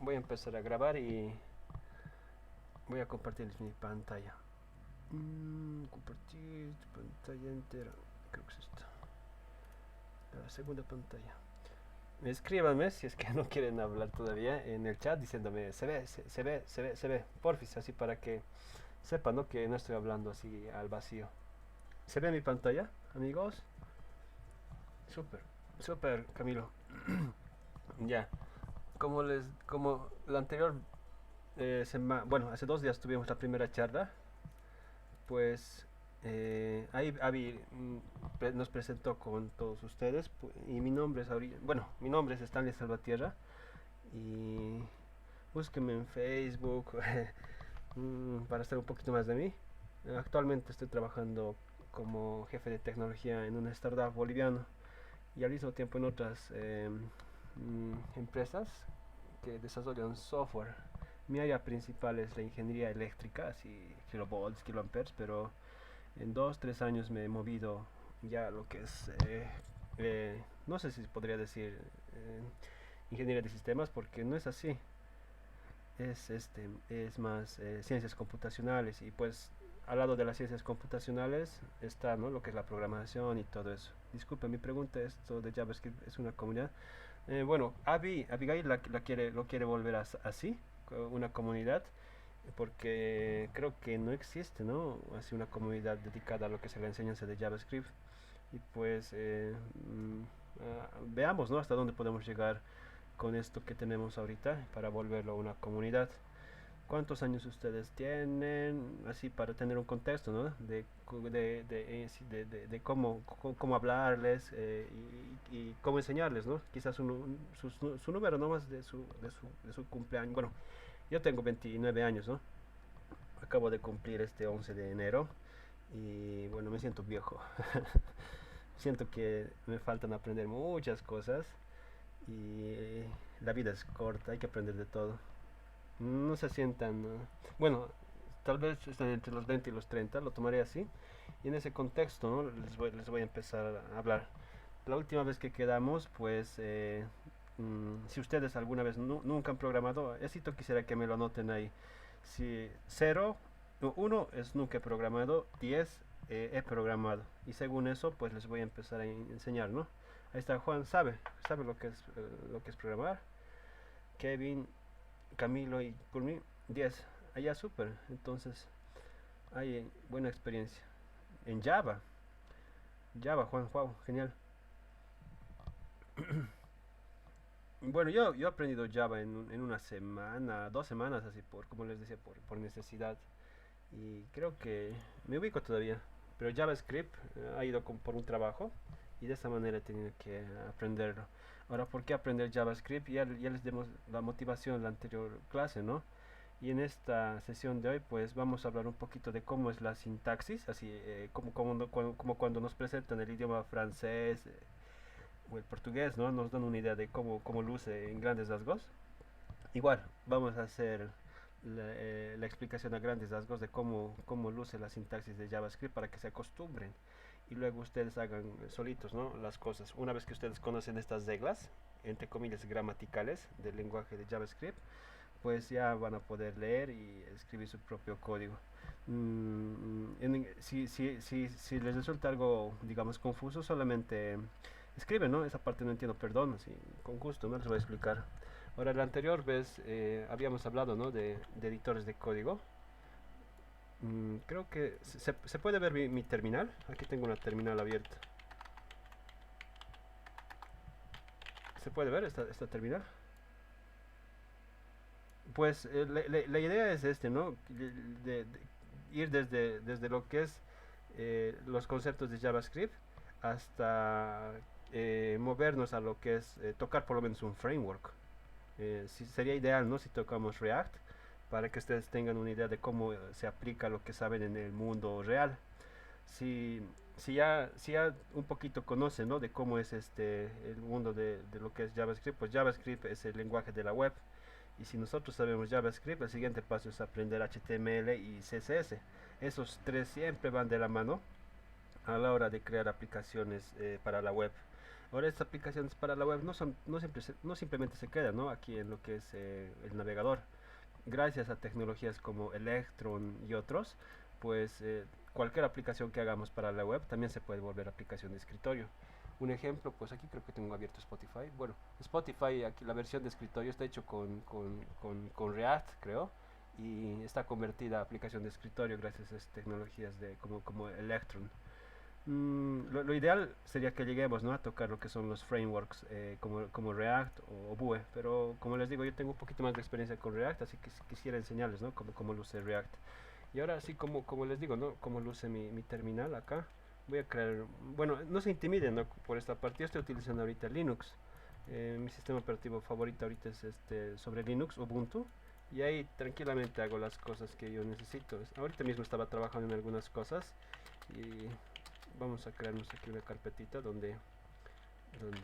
voy a empezar a grabar y voy a compartirles mi pantalla. Compartir pantalla entera. Creo que es esta. La segunda pantalla. Escríbanme si es que no quieren hablar todavía en el chat diciéndome se ve, porfis, así para que sepan, ¿no? Que no estoy hablando así al vacío. ¿Se ve mi pantalla, amigos? Súper, súper, Camilo. Ya, como la anterior bueno, hace 2 días tuvimos la primera charla, pues ahí Avi nos presentó con todos ustedes y mi nombre es bueno, mi nombre es Stanley Salvatierra y búsquenme en Facebook para saber un poquito más de mí. Actualmente estoy trabajando como jefe de tecnología en una startup boliviana y al mismo tiempo en otras empresas que desarrollan software. Mi área principal es la ingeniería eléctrica, así kilovolts, kiloamperes, pero en 2, 3 años me he movido ya a lo que es, no sé si podría decir ingeniería de sistemas, porque no es así. Es más ciencias computacionales y pues al lado de las ciencias computacionales está, ¿no? Lo que es la programación y todo eso. Disculpe, mi pregunta, esto de JavaScript es una comunidad. Bueno, Abigail lo quiere volver así, una comunidad, porque creo que no existe, ¿no? Así una comunidad dedicada a lo que es la enseñanza de JavaScript. Y pues veamos, ¿no? Hasta dónde podemos llegar con esto que tenemos ahorita para volverlo una comunidad. ¿Cuántos años ustedes tienen? Así para tener un contexto, ¿no? Sí, de cómo hablarles y cómo enseñarles, ¿no? Quizás su número nomás de su cumpleaños. Bueno, yo tengo 29 años, ¿no? Acabo de cumplir este 11 de enero y bueno, me siento viejo. Siento que me faltan aprender muchas cosas y la vida es corta, hay que aprender de todo. No se sientan, bueno, tal vez están entre los 20 y los 30, lo tomaré así. Y en ese contexto, ¿no? Les voy a empezar a hablar. La última vez que quedamos, pues, si ustedes alguna vez nunca han programado, éxito quisiera que me lo anoten ahí. Si 0, no, 1 es nunca he programado, 10 he programado. Y según eso, pues les voy a empezar a enseñar, ¿no? Ahí está Juan, sabe lo que es programar. Kevin, Camilo y por mí 10. Allá súper. Entonces, hay buena experiencia. En Java. Java, Juan, wow, genial. Bueno, yo he aprendido Java en una semana, 2 semanas, así como les decía, por necesidad. Y creo que me ubico todavía. Pero JavaScript ha ido por un trabajo y de esa manera he tenido que aprenderlo. Ahora, ¿por qué aprender JavaScript? Ya les dimos la motivación en la anterior clase, ¿no? Y en esta sesión de hoy, pues vamos a hablar un poquito de cómo es la sintaxis, así como cuando nos presentan el idioma francés o el portugués, ¿no? Nos dan una idea de cómo luce en grandes rasgos. Igual, vamos a hacer la explicación a grandes rasgos de cómo luce la sintaxis de JavaScript para que se acostumbren y luego ustedes hagan solitos, ¿no? Las cosas. Una vez que ustedes conocen estas reglas, entre comillas, gramaticales del lenguaje de JavaScript, pues ya van a poder leer y escribir su propio código. Si les resulta algo, digamos, confuso, solamente escriben, ¿no? Esa parte no entiendo, perdón, así, con gusto, ¿no? Les voy a explicar. Ahora, la anterior vez habíamos hablado, ¿no? De editores de código. Creo que se puede ver mi terminal. Aquí tengo una terminal abierta. ¿Se puede ver esta terminal? Pues la idea es ¿no? Ir desde lo que es los conceptos de JavaScript hasta movernos a lo que es tocar por lo menos un framework. Sería ideal, ¿no? Si tocamos React para que ustedes tengan una idea de cómo se aplica lo que saben en el mundo real. Si, si ya un poquito conocen, ¿no? De cómo es el mundo de lo que es JavaScript, pues JavaScript es el lenguaje de la web. Y si nosotros sabemos JavaScript, el siguiente paso es aprender HTML y CSS. Esos tres siempre van de la mano a la hora de crear aplicaciones para la web. Ahora estas aplicaciones para la web no simplemente se quedan, ¿no? Aquí en lo que es el navegador. Gracias a tecnologías como Electron y otros, pues cualquier aplicación que hagamos para la web también se puede volver aplicación de escritorio. Un ejemplo, pues aquí creo que tengo abierto Spotify. Bueno, Spotify, aquí la versión de escritorio está hecho con React, creo, y está convertida a aplicación de escritorio gracias a estas tecnologías como Electron. Lo ideal sería que lleguemos, ¿no?, a tocar lo que son los frameworks como React o Vue, pero como les digo, yo tengo un poquito más de experiencia con React, así que quisiera enseñarles, ¿no?, cómo luce React. Y ahora sí, como les digo, ¿no?, cómo luce mi terminal acá. Voy a crear, bueno, no se intimiden, ¿no?, por esta parte. Yo estoy utilizando ahorita Linux. Mi sistema operativo favorito ahorita es sobre Linux, Ubuntu. Y ahí tranquilamente hago las cosas que yo necesito. Ahorita mismo estaba trabajando en algunas cosas y vamos a crearnos aquí una carpetita donde a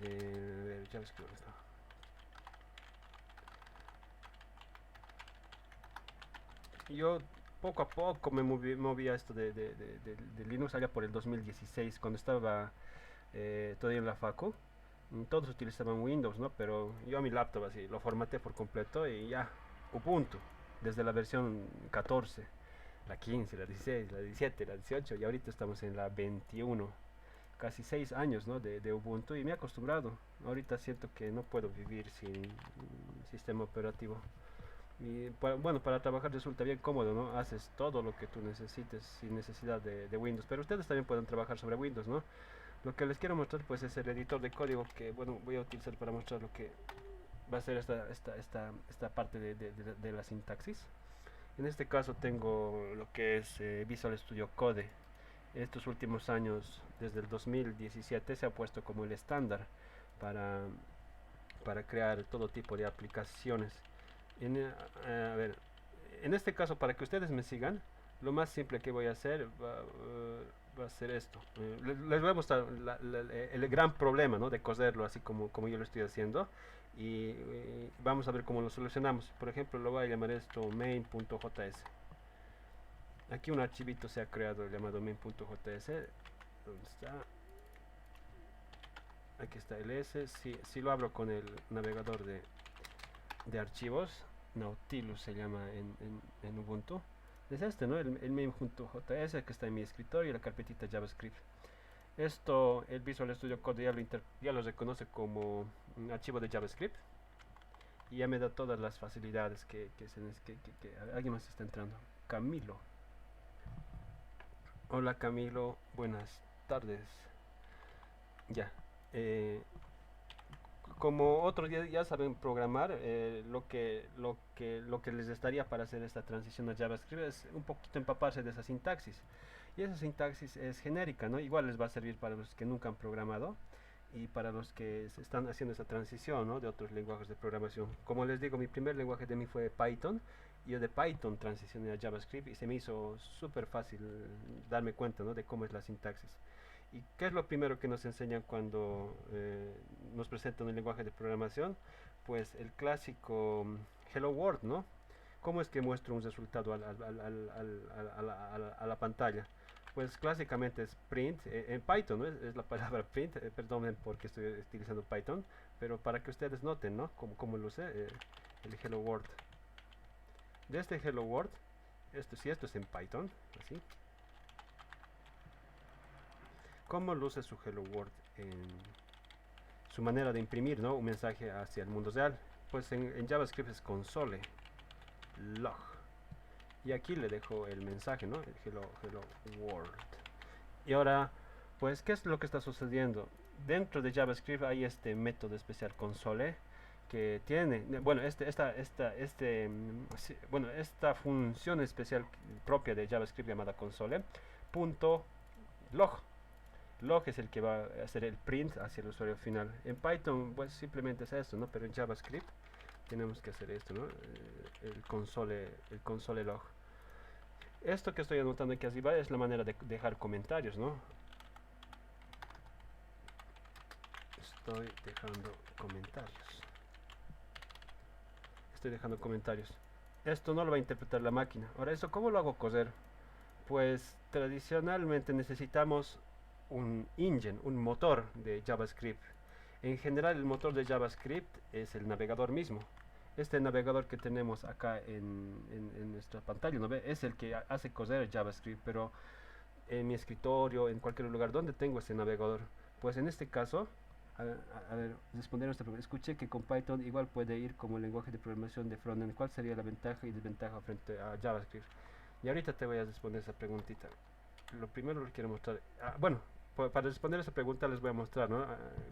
ver, ya ves que yo poco a poco me moví a esto de Linux allá por el 2016 cuando estaba todavía en la facu. Todos utilizaban Windows, ¿no? Pero yo a mi laptop así lo formateé por completo y ya Ubuntu desde la versión 14, la 15, la 16, la 17, la 18 y ahorita estamos en la 21. Casi 6 años, ¿no?, de Ubuntu y me he acostumbrado. Ahorita siento que no puedo vivir sin sistema operativo. Y bueno, para trabajar resulta bien cómodo, ¿no? Haces todo lo que tú necesites sin necesidad de Windows. Pero ustedes también pueden trabajar sobre Windows, ¿no? Lo que les quiero mostrar pues es el editor de código que, bueno, voy a utilizar para mostrar lo que va a ser esta parte de la sintaxis. En este caso tengo lo que es Visual Studio Code. Estos últimos años, desde el 2017, se ha puesto como el estándar para, para crear todo tipo de aplicaciones. A ver, en este caso, para que ustedes me sigan, lo más simple que voy a hacer va a ser esto. Les voy a mostrar el gran problema, ¿no?, de coserlo así como yo lo estoy haciendo. Y vamos a ver cómo lo solucionamos. Por ejemplo, lo voy a llamar esto main.js. Aquí un archivito se ha creado llamado main.js. ¿Dónde está? Aquí está el S. Si lo abro con el navegador de archivos, Nautilus se llama en Ubuntu. Es este, ¿no? El main.js que está en mi escritorio y la carpetita JavaScript. Esto, el Visual Studio Code ya lo reconoce como un archivo de JavaScript y ya me da todas las facilidades que alguien más está entrando. Camilo. Hola Camilo, buenas tardes. Ya. Como otros ya saben programar, lo que les estaría para hacer esta transición a JavaScript es un poquito empaparse de esa sintaxis. Y esa sintaxis es genérica, ¿no? Igual les va a servir para los que nunca han programado y para los que se están haciendo esa transición, ¿no?, de otros lenguajes de programación. Como les digo, mi primer lenguaje de mí fue Python. Yo de Python transicioné a JavaScript y se me hizo súper fácil darme cuenta, ¿no?, de cómo es la sintaxis. ¿Y qué es lo primero que nos enseñan cuando nos presentan un lenguaje de programación? Pues el clásico Hello World, ¿no? ¿Cómo es que muestro un resultado a la pantalla? Pues clásicamente es print, en Python, ¿no?, es la palabra print, perdonen porque estoy utilizando Python, pero para que ustedes noten, ¿no?, cómo luce el Hello World. De este Hello World, esto es en Python, así. ¿Cómo luce su Hello World en su manera de imprimir, ¿no?, un mensaje hacia el mundo real? Pues en JavaScript es console log. Y aquí le dejo el mensaje, ¿no?, el hello world. Y ahora, pues, ¿qué es lo que está sucediendo? Dentro de JavaScript hay este método especial console que tiene, bueno, esta función especial propia de JavaScript llamada console punto log. Log es el que va a hacer el print hacia el usuario final. En Python, pues simplemente es esto, ¿no? Pero en JavaScript tenemos que hacer esto, ¿no? El console log. Esto que estoy anotando aquí arriba es la manera de dejar comentarios, ¿no? Estoy dejando comentarios. Esto no lo va a interpretar la máquina. Ahora, ¿esto cómo lo hago correr? Pues tradicionalmente necesitamos un engine, un motor de JavaScript. En general, el motor de JavaScript es el navegador mismo. Este navegador que tenemos acá en nuestra pantalla, ¿no ve? Es el que hace correr JavaScript, pero en mi escritorio, en cualquier lugar donde tengo ese navegador, pues en este caso, a ver, responder a esta pregunta. Escuché que con Python igual puede ir como lenguaje de programación de frontend. ¿Cuál sería la ventaja y desventaja frente a JavaScript? Y ahorita te voy a responder esa preguntita. Lo primero que quiero mostrar, bueno, para responder esa pregunta les voy a mostrar, ¿no?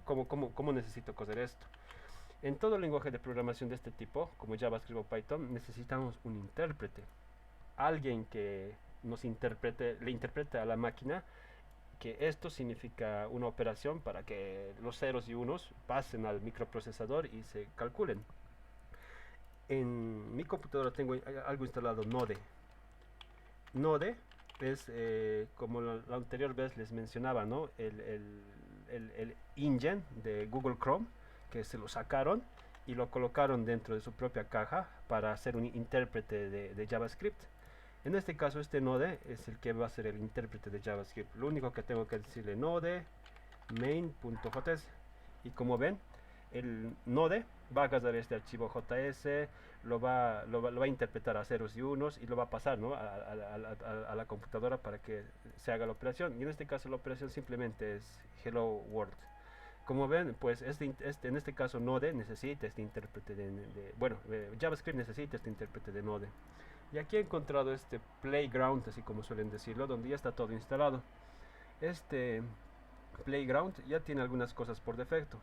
Cómo necesito coser esto. En todo lenguaje de programación de este tipo, como JavaScript o Python, necesitamos un intérprete. Alguien que nos interprete, le interprete a la máquina que esto significa una operación para que los ceros y unos pasen al microprocesador y se calculen. En mi computadora tengo algo instalado Node. Node es, como la anterior vez les mencionaba, ¿no? El engine de Google Chrome, que se lo sacaron y lo colocaron dentro de su propia caja para hacer un intérprete de JavaScript. En este caso, este Node es el que va a ser el intérprete de JavaScript. Lo único que tengo que decirle Node main.js, y como ven, el Node va a agarrar este archivo JS, lo va a interpretar a ceros y unos y lo va a pasar, ¿no? a la computadora para que se haga la operación. Y en este caso la operación simplemente es Hello World. Como ven, pues en este caso Node necesita este intérprete bueno, JavaScript necesita este intérprete de Node. Y aquí he encontrado este playground, así como suelen decirlo, donde ya está todo instalado. Este playground ya tiene algunas cosas por defecto.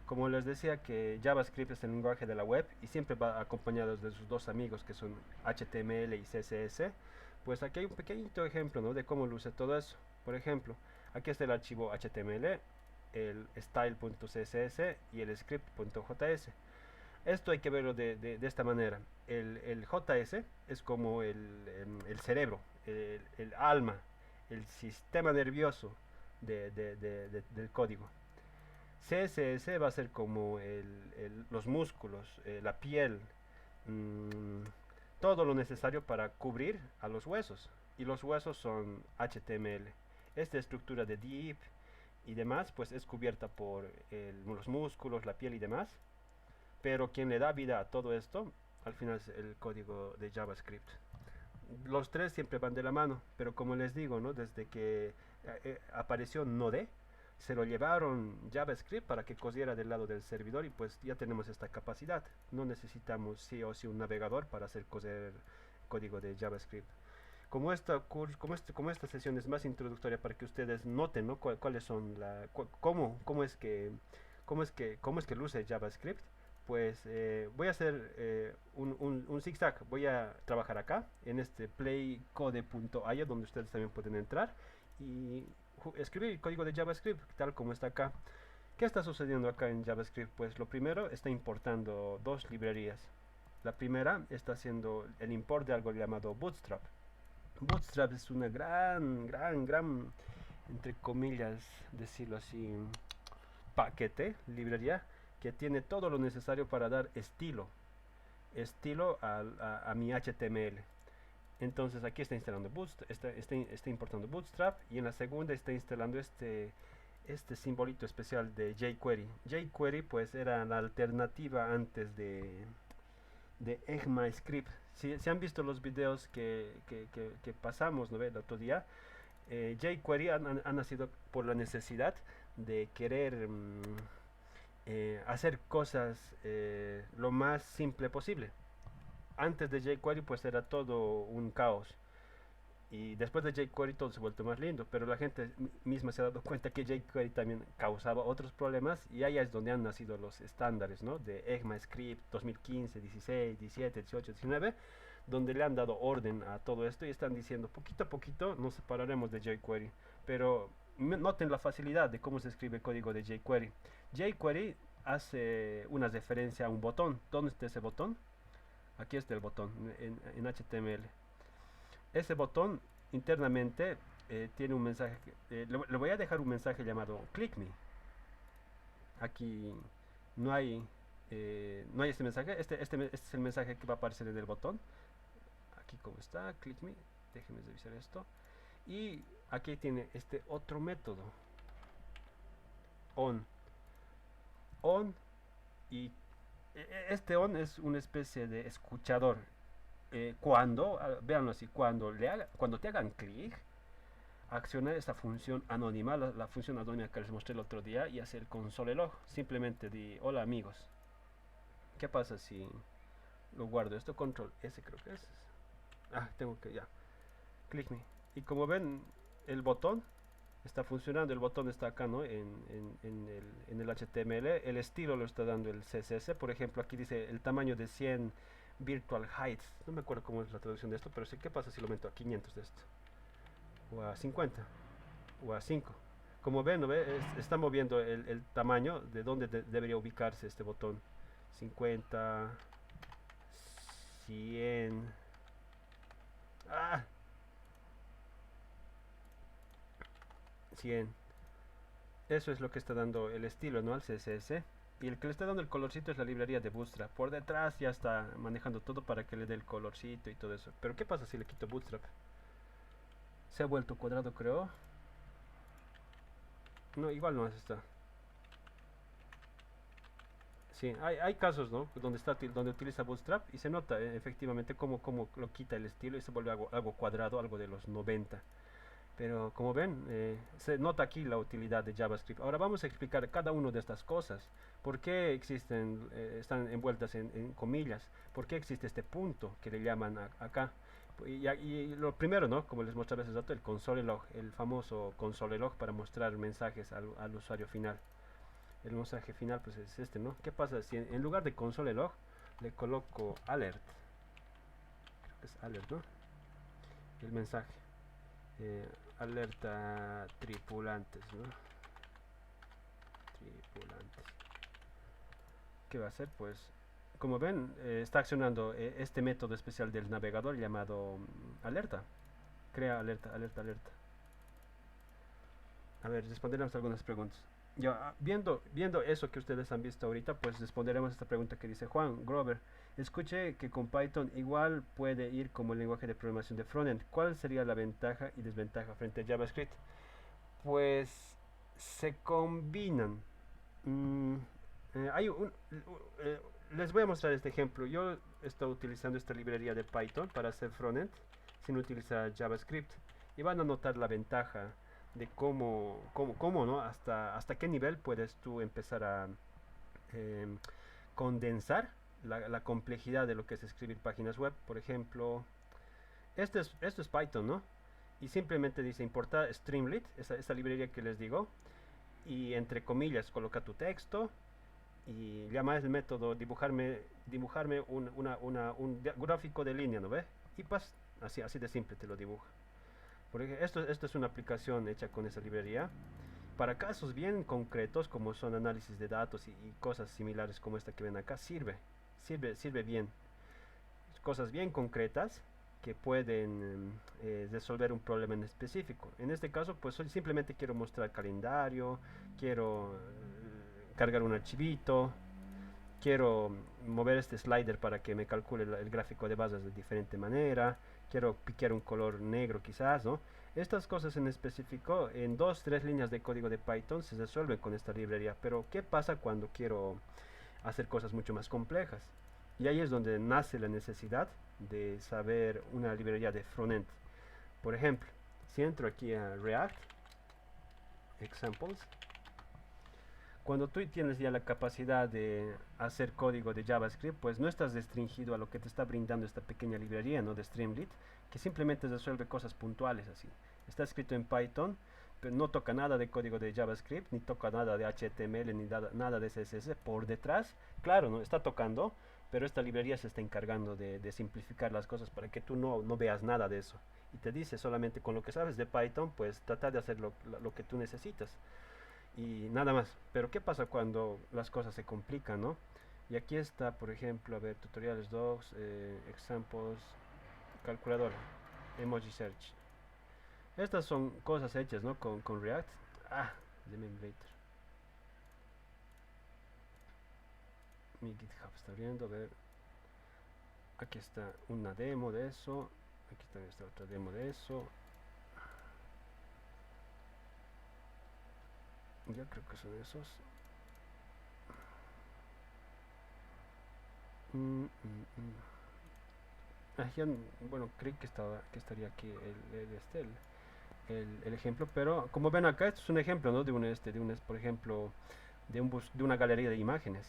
Como les decía que JavaScript es el lenguaje de la web y siempre va acompañado de sus dos amigos que son HTML y CSS, pues aquí hay un pequeñito ejemplo, ¿no? de cómo luce todo eso. Por ejemplo, aquí está el archivo HTML, el style.css y el script.js. Esto hay que verlo de esta manera. El JS es como el cerebro, el alma, el sistema nervioso del código. CSS va a ser como los músculos, la piel, mmm, todo lo necesario para cubrir a los huesos. Y los huesos son HTML. Esta estructura de div y demás, pues es cubierta por los músculos, la piel y demás. Pero quien le da vida a todo esto, al final es el código de JavaScript. Los tres siempre van de la mano, pero como les digo, ¿no? Desde que apareció Node, se lo llevaron JavaScript para que cosiera del lado del servidor y pues ya tenemos esta capacidad. No necesitamos sí o sí un navegador para hacer coser código de JavaScript. Como esta sesión es más introductoria para que ustedes noten, ¿no? cuáles son cómo es que luce JavaScript, pues voy a hacer un zigzag. Voy a trabajar acá en este playcode.io donde ustedes también pueden entrar y escribir el código de JavaScript tal como está acá. ¿Qué está sucediendo acá en JavaScript? Pues lo primero, está importando dos librerías. La primera está haciendo el import de algo llamado Bootstrap. Bootstrap es una gran, entre comillas, decirlo así, paquete, librería, que tiene todo lo necesario para dar estilo a mi HTML. Entonces aquí está instalando está importando Bootstrap, y en la segunda está instalando este simbolito especial de jQuery. jQuery pues era la alternativa antes de ECMAScript. Si han visto los videos que pasamos, ¿no? el otro día, jQuery ha nacido por la necesidad de querer hacer cosas lo más simple posible. Antes de jQuery pues era todo un caos, y después de jQuery todo se ha vuelto más lindo, pero la gente misma se ha dado cuenta que jQuery también causaba otros problemas, y ahí es donde han nacido los estándares, ¿no? de ECMAScript 2015, 16, 17, 18, 19, donde le han dado orden a todo esto y están diciendo poquito a poquito nos separaremos de jQuery. Pero noten la facilidad de cómo se escribe el código de jQuery. jQuery hace una referencia a un botón. ¿Dónde está ese botón? Aquí está el botón en HTML. Ese botón internamente tiene un mensaje. Le voy a dejar un mensaje llamado click me. Aquí no hay este mensaje. Este es el mensaje que va a aparecer en el botón. Aquí como está, click me. Déjenme revisar esto. Y aquí tiene este otro método, on. on y este on es una especie de escuchador. Cuando, véanlo así, cuando te hagan clic, accionar esta función anónima, la función anónima que les mostré el otro día, y hacer console log. Simplemente di hola amigos. ¿Qué pasa si lo guardo? Esto control S creo que es. Tengo que ya. Click me. Y como ven, el botón está funcionando, el botón está acá, ¿no? En el HTML, el estilo lo está dando el CSS, por ejemplo, aquí dice el tamaño de 100 virtual heights, no me acuerdo cómo es la traducción de esto, pero sí, ¿qué pasa si lo aumento a 500 de esto? O a 50, o a 5. Como ven, ¿no ve? Está moviendo el tamaño de donde debería ubicarse este botón. 50, 100... ¡Ah! 100. Eso es lo que está dando el estilo, ¿no? Al CSS. Y el que le está dando el colorcito es la librería de Bootstrap. Por detrás ya está manejando todo para que le dé el colorcito y todo eso. Pero ¿qué pasa si le quito Bootstrap? Se ha vuelto cuadrado, creo. No, igual no es esta. Sí, hay casos, ¿no? Donde utiliza Bootstrap y se nota efectivamente cómo lo quita el estilo y se vuelve algo cuadrado, algo de los 90. Pero como ven, se nota aquí la utilidad de JavaScript. Ahora vamos a explicar cada una de estas cosas. ¿Por qué existen, están envueltas en comillas? ¿Por qué existe este punto que le llaman acá? Y lo primero, ¿no? Como les mostraba hace rato, el console log, el famoso console log para mostrar mensajes al usuario final. El mensaje final pues es este, ¿no? ¿Qué pasa si en lugar de console log le coloco alert? Creo que es alert, ¿no? El mensaje. Alerta tripulantes, ¿no? Tripulantes. ¿Qué va a hacer? Pues, como ven, está accionando este método especial del navegador llamado alerta. Crea alerta, alerta, alerta. A ver, responderemos algunas preguntas. Ya, viendo eso que ustedes han visto ahorita, pues responderemos a esta pregunta que dice Juan Grover. Escuché que con Python igual puede ir como el lenguaje de programación de frontend. ¿Cuál sería la ventaja y desventaja frente a JavaScript? Pues se combinan. Mm, hay les voy a mostrar este ejemplo. Yo estoy utilizando esta librería de Python para hacer frontend sin utilizar JavaScript. Y van a notar la ventaja de cómo ¿no? Hasta qué nivel puedes tú empezar a eh, condensar la complejidad de lo que es escribir páginas web. Por ejemplo, esto es Python, ¿no? Y simplemente dice importar Streamlit, esta librería que les digo, y entre comillas coloca tu texto y llama el método dibujarme un gráfico de línea, ¿no ve? Y pues así de simple te lo dibuja. Porque esto es una aplicación hecha con esa librería. Para casos bien concretos como son análisis de datos y cosas similares como esta que ven acá, sirve bien. Cosas bien concretas que pueden resolver un problema en específico. En este caso, pues simplemente quiero mostrar calendario, quiero cargar un archivito, quiero mover este slider para que me calcule el gráfico de bases de diferente manera, quiero piquear un color negro quizás, ¿no? Estas cosas en específico, en 2-3 líneas de código de Python se resuelven con esta librería, pero ¿qué pasa cuando quiero hacer cosas mucho más complejas? Y ahí es donde nace la necesidad de saber una librería de frontend. Por ejemplo, si entro aquí a React, Examples, cuando tú tienes ya la capacidad de hacer código de JavaScript, pues no estás restringido a lo que te está brindando esta pequeña librería, ¿no? De Streamlit, que simplemente resuelve cosas puntuales así. Está escrito en Python, pero no toca nada de código de JavaScript, ni toca nada de HTML, ni nada de CSS por detrás. Claro, no está tocando, pero esta librería se está encargando de simplificar las cosas para que tú no veas nada de eso. Y te dice solamente con lo que sabes de Python, pues trata de hacer lo que tú necesitas y nada más. Pero ¿qué pasa cuando las cosas se complican, no? Y aquí está, por ejemplo, a ver, tutoriales, docs, examples, calculadora, emoji search. Estas son cosas hechas, ¿no? Con React. De Memelator. Mi GitHub está abriendo, a ver. Aquí está una demo de eso. Aquí está esta otra demo de eso. Yo creo que son esos. Mm, mm, mm. Bueno, creí que estaría aquí el ejemplo, pero como ven acá, esto es un ejemplo, ¿no? Por ejemplo, de una galería de imágenes.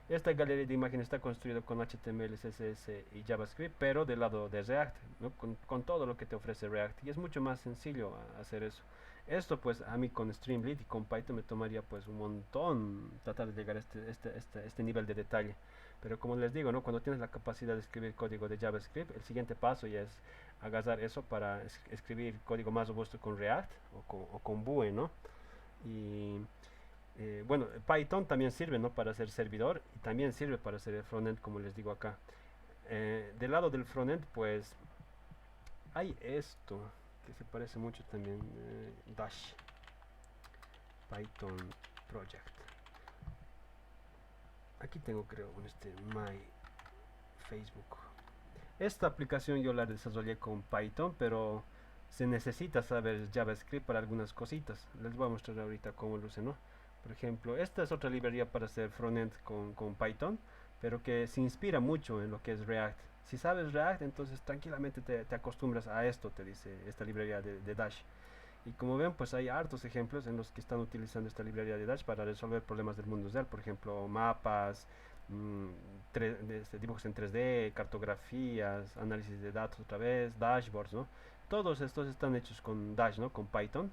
Esta galería de imágenes está construida con HTML, CSS y JavaScript, pero del lado de React, ¿no? Con todo lo que te ofrece React. Y es mucho más sencillo hacer eso. Esto pues a mí con Streamlit y con Python me tomaría pues un montón tratar de llegar a este nivel de detalle. Pero como les digo, ¿no? Cuando tienes la capacidad de escribir código de JavaScript, el siguiente paso ya es agarrar eso para escribir código más robusto con React o con Vue, ¿no? Y bueno, Python también sirve, ¿no? Para hacer servidor y también sirve para hacer el frontend, como les digo acá. Del lado del frontend, pues hay esto que se parece mucho también, Dash Python Project. Aquí tengo, creo, My Facebook. Esta aplicación yo la desarrollé con Python, pero se necesita saber JavaScript para algunas cositas. Les voy a mostrar ahorita cómo lo sé, ¿no? Por ejemplo, esta es otra librería para hacer frontend con Python, pero que se inspira mucho en lo que es React. Si sabes React, entonces tranquilamente te acostumbras a esto, te dice esta librería de Dash. Y como ven, pues hay hartos ejemplos en los que están utilizando esta librería de Dash para resolver problemas del mundo real. Por ejemplo, mapas, mmm, dibujos en 3D, cartografías, análisis de datos otra vez, dashboards, ¿no? Todos estos están hechos con Dash, ¿no? Con Python.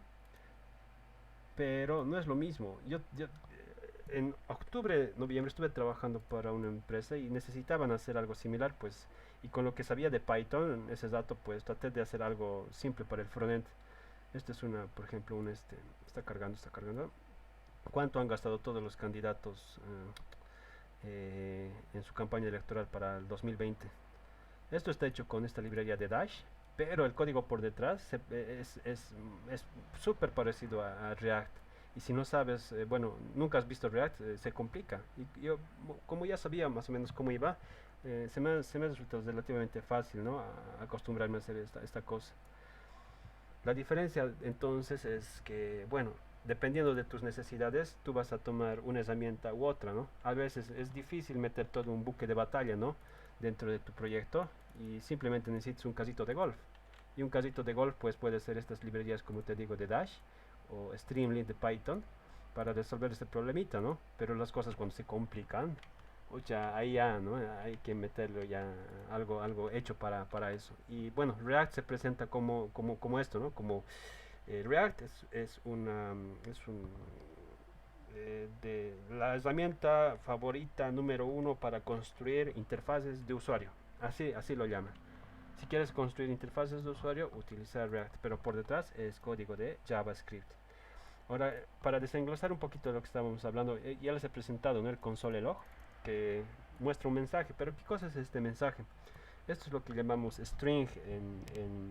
Pero no es lo mismo. En octubre, noviembre estuve trabajando para una empresa y necesitaban hacer algo similar, pues, y con lo que sabía de Python, ese dato, pues traté de hacer algo simple para el frontend. Este es por ejemplo, está cargando. ¿Cuánto han gastado todos los candidatos en su campaña electoral para el 2020? Esto está hecho con esta librería de Dash, pero el código por detrás es súper parecido a React. Y si no sabes, bueno, nunca has visto React, se complica. Y yo, como ya sabía más o menos cómo iba, se me ha resultado relativamente fácil, ¿no? Acostumbrarme a hacer esta cosa. La diferencia entonces es que, bueno, dependiendo de tus necesidades, tú vas a tomar una herramienta u otra, ¿no? A veces es difícil meter todo un buque de batalla, ¿no? Dentro de tu proyecto y simplemente necesitas un casito de golf. Y un casito de golf pues puede ser estas librerías como te digo de Dash o Streamlit de Python para resolver este problemita, ¿no? Pero las cosas cuando se complican, ya ahí ya, ¿no? Hay que meterlo ya algo hecho para eso. Y bueno, React se presenta como esto, ¿no? Como React es de la herramienta favorita número uno para construir interfaces de usuario. Así lo llaman. Si quieres construir interfaces de usuario, utiliza React, pero por detrás es código de JavaScript. Ahora, para desenglosar un poquito de lo que estábamos hablando, ya les he presentado, ¿no? El console log, que muestra un mensaje, pero ¿qué cosa es este mensaje? Esto es lo que llamamos string en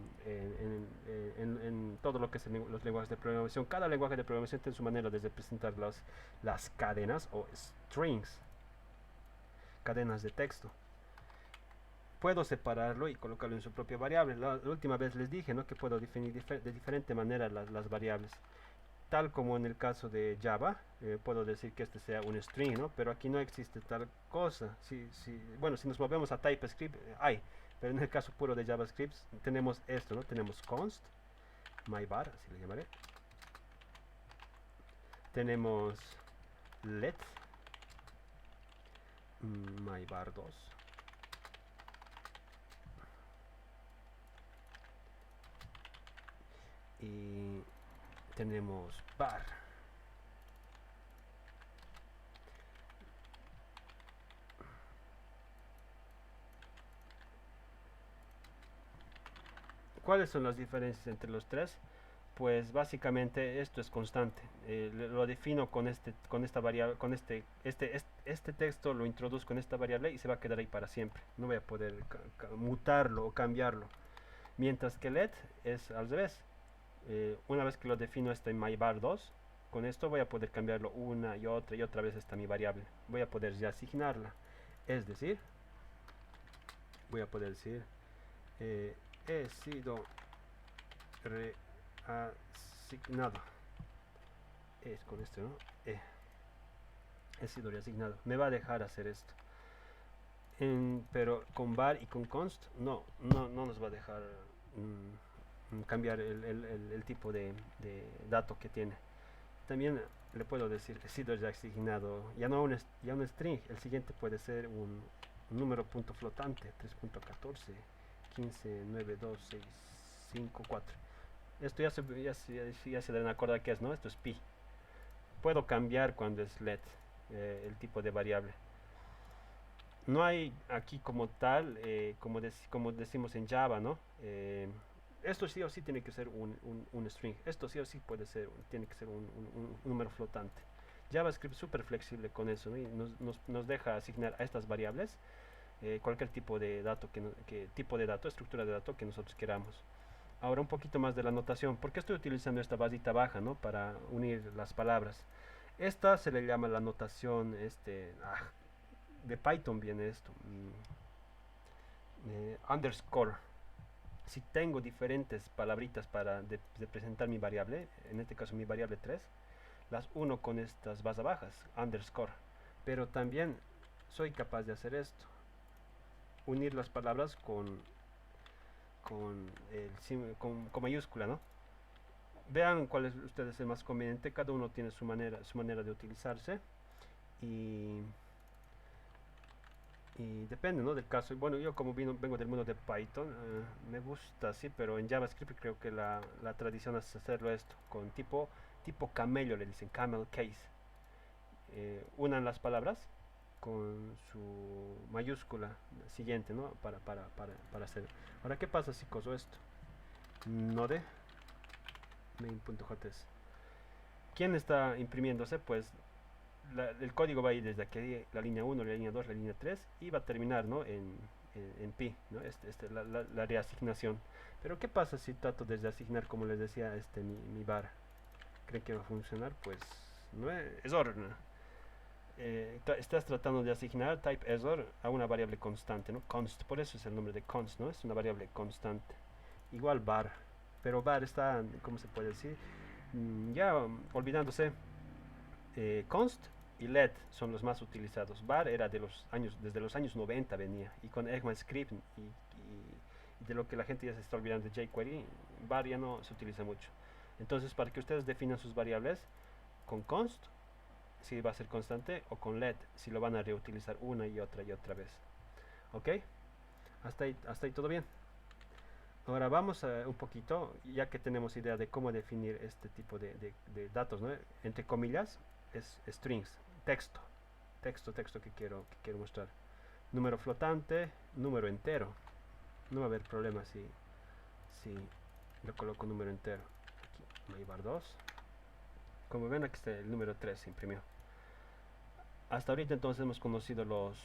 todo lo que es los lenguajes de programación. Cada lenguaje de programación tiene su manera de representar las cadenas o strings, cadenas de texto. Puedo separarlo y colocarlo en su propia variable. La última vez les dije, ¿no? Que puedo definir de diferente manera las variables. Tal como en el caso de Java, puedo decir que este sea un string, ¿no? Pero aquí no existe tal cosa. Bueno, si nos movemos a TypeScript, hay. Pero en el caso puro de JavaScript tenemos esto, ¿no? Tenemos const, myvar, así le llamaré. Tenemos let, myvar2. Y tenemos var. ¿Cuáles son las diferencias entre los tres? Pues básicamente esto es constante. Lo defino con esta variable, este texto lo introduzco en esta variable y se va a quedar ahí para siempre. No voy a poder mutarlo o cambiarlo. Mientras que let es al revés. Una vez que lo defino está en myvar2, con esto voy a poder cambiarlo una y otra vez esta mi variable. Voy a poder ya asignarla. Es decir, voy a poder decir he sido reasignado. Es con esto, ¿no? He sido reasignado. Me va a dejar hacer esto. Pero con var y con const no nos va a dejar cambiar el tipo de dato que tiene. También le puedo decir que ha sido ya asignado, ya un string, el siguiente puede ser un número punto flotante, 3.14, 15, 9, 2, 6, 5, 4. Esto ya se deben acordar que es, ¿no? Esto es pi. Puedo cambiar cuando es let, el tipo de variable. No hay aquí como tal, como decimos en Java, ¿no? Esto sí o sí tiene que ser un string. Esto sí o sí tiene que ser un número flotante. JavaScript es súper flexible con eso, ¿no? Y nos deja asignar a estas variables cualquier tipo de dato, tipo de dato, estructura de dato que nosotros queramos. Ahora un poquito más de la notación. ¿Por qué estoy utilizando esta barrita baja, ¿no? Para unir las palabras. Esta se le llama la notación de Python viene esto. Underscore. Si tengo diferentes palabritas para presentar mi variable, en este caso mi variable 3, las uno con estas barras bajas, underscore. Pero también soy capaz de hacer esto. Unir las palabras con mayúscula, ¿no? Vean cuál es ustedes el más conveniente. Cada uno tiene su manera de utilizarse. Y depende, ¿no? Del caso. Bueno, yo como vengo del mundo de Python, me gusta así, pero en JavaScript creo que la tradición es hacerlo esto, con tipo camello, le dicen camel case. Unan las palabras con su mayúscula siguiente, ¿no? Para hacer. Ahora, ¿qué pasa si coso esto? Node main.js. ¿Quién está imprimiéndose? Pues el código va a ir desde aquí, la línea 1, la línea 2, la línea 3 y va a terminar, ¿no? en pi, ¿no? La reasignación. Pero ¿qué pasa si trato de reasignar, como les decía, mi var? ¿Creen que va a funcionar? Pues no es error, ¿no? Estás tratando de asignar type error a una variable constante, ¿no? Const, por eso es el nombre de const, ¿no? Es una variable constante. Igual var, pero var está, ¿cómo se puede decir? Ya olvidándose. Const y let son los más utilizados. Var era desde los años 90 venía, y con ECMAScript y de lo que la gente ya se está olvidando de jQuery, var ya no se utiliza mucho. Entonces, para que ustedes definan sus variables, con const, si va a ser constante, o con let, si lo van a reutilizar una y otra vez. ¿Ok? Hasta ahí todo bien. Ahora vamos a un poquito, ya que tenemos idea de cómo definir este tipo de datos, ¿no? Entre comillas, es strings, texto que quiero mostrar. Número flotante, número entero. No va a haber problema si yo coloco número entero. Aquí, Maybar 2. Como ven, aquí está el número 3 se imprimió. Hasta ahorita entonces hemos conocido los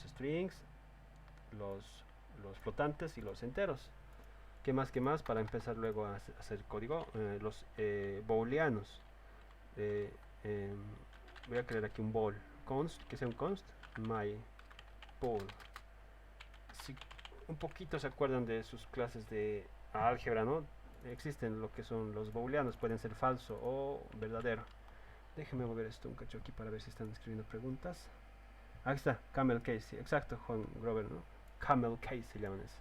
strings, los flotantes y los enteros. ¿Qué más? Para empezar luego a hacer código, los booleanos. Voy a crear aquí un bool const, que sea un const my bool. Si un poquito se acuerdan de sus clases de álgebra, ¿no? Existen lo que son los booleanos, pueden ser falso o verdadero. Déjenme mover esto un cacho aquí para ver si están escribiendo preguntas. Aquí está, camel case, sí, exacto, Juan Grover, ¿no? Camel case se llaman eso.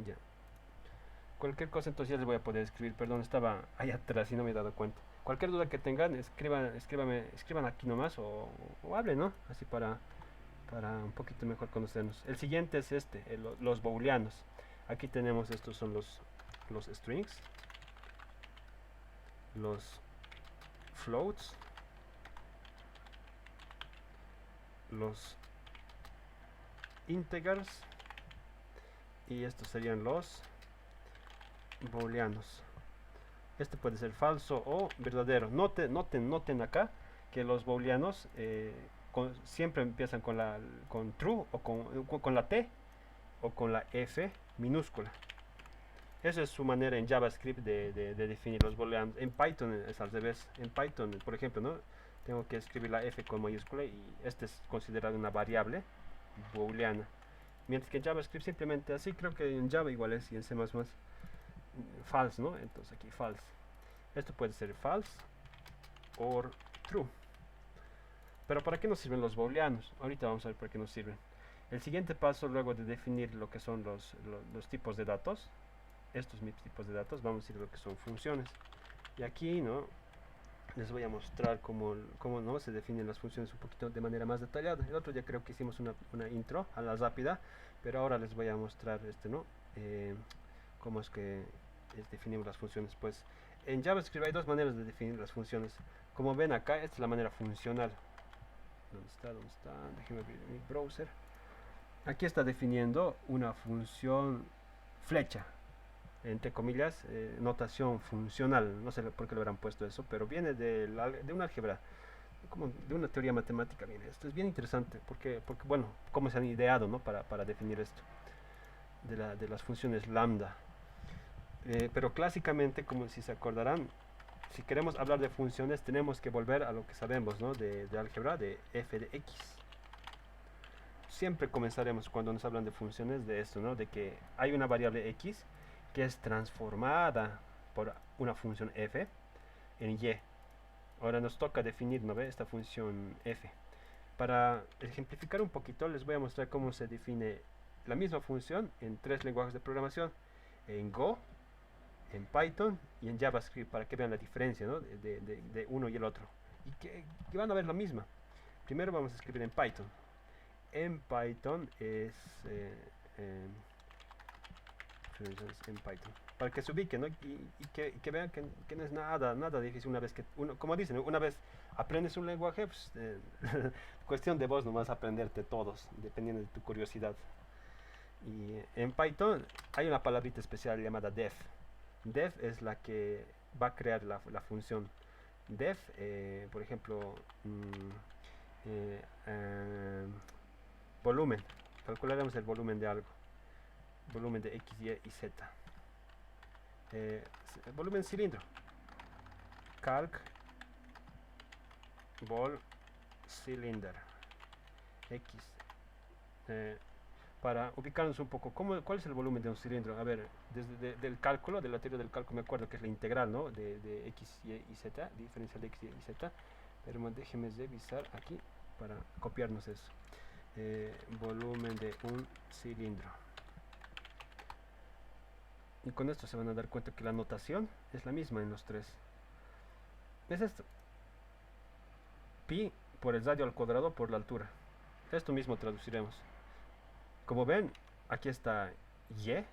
Ya. Cualquier cosa entonces ya les voy a poder escribir, perdón, estaba ahí atrás y no me he dado cuenta. Cualquier duda que tengan, escriban aquí nomás o hablen, ¿no? Así para un poquito mejor conocernos. El siguiente es los booleanos. Aquí tenemos, estos son los strings, los floats, los integers y estos serían los booleanos. Este puede ser falso o verdadero. Noten acá que los booleanos siempre empiezan con true o con la T o con la F minúscula. Esa es su manera en JavaScript de definir los booleanos. En Python es al revés. En Python, por ejemplo, ¿no? Tengo que escribir la F con mayúscula y este es considerado una variable booleana. Mientras que en JavaScript simplemente así, creo que en Java igual es y en C++ false, ¿no? Entonces aquí false. Esto puede ser false or true. Pero ¿para qué nos sirven los booleanos? Ahorita vamos a ver para qué nos sirven. El siguiente paso, luego de definir lo que son los tipos de datos, estos mis tipos de datos, vamos a ir a lo que son funciones. Y aquí, ¿no?, les voy a mostrar cómo ¿no?, se definen las funciones un poquito de manera más detallada. El otro día creo que hicimos una intro a la rápida, pero ahora les voy a mostrar ¿no?, cómo es que definimos las funciones. Pues en JavaScript hay dos maneras de definir las funciones. Como ven acá, esta es la manera funcional. ¿Dónde está? ¿Dónde está? Déjenme abrir mi browser. Aquí está definiendo una función flecha, entre comillas, notación funcional. No sé por qué lo habrán puesto eso, pero viene de un álgebra, como de una teoría matemática. Viene esto. Es bien interesante porque bueno, cómo se han ideado, ¿no?, para definir esto de las funciones lambda. Pero clásicamente, como si se acordarán, si queremos hablar de funciones tenemos que volver a lo que sabemos, ¿no?, de álgebra, de f de x. Siempre comenzaremos cuando nos hablan de funciones de esto, ¿no?, de que hay una variable x que es transformada por una función f en y. Ahora nos toca definir, ¿no?, esta función f. Para ejemplificar un poquito les voy a mostrar cómo se define la misma función en tres lenguajes de programación: en Go, en Python y en JavaScript, para que vean la diferencia, ¿no?, de uno y el otro, y que van a ver la misma. Primero vamos a escribir en Python. En Python es en Python, para que se ubiquen, ¿no?, y que vean que no es nada difícil. Una vez que como dicen, una vez aprendes un lenguaje, pues, cuestión de vos nomás aprenderte todos, dependiendo de tu curiosidad. Y en Python hay una palabrita especial llamada def. Def es la que va a crear la función. Def, por ejemplo, volumen. Calcularemos el volumen de algo. Volumen de X, Y y Z. Volumen cilindro. Calc vol cylinder X. Para ubicarnos un poco, ¿cuál es el volumen de un cilindro? A ver, del cálculo, de la teoría del cálculo, me acuerdo que es la integral, ¿no?, de X, Y y Z, diferencial de X, Y y Z. Pero déjenme revisar aquí para copiarnos eso. Volumen de un cilindro. Y con esto se van a dar cuenta que la notación es la misma en los tres. Es esto: pi por el radio al cuadrado por la altura. Esto mismo traduciremos. Como ven, aquí está y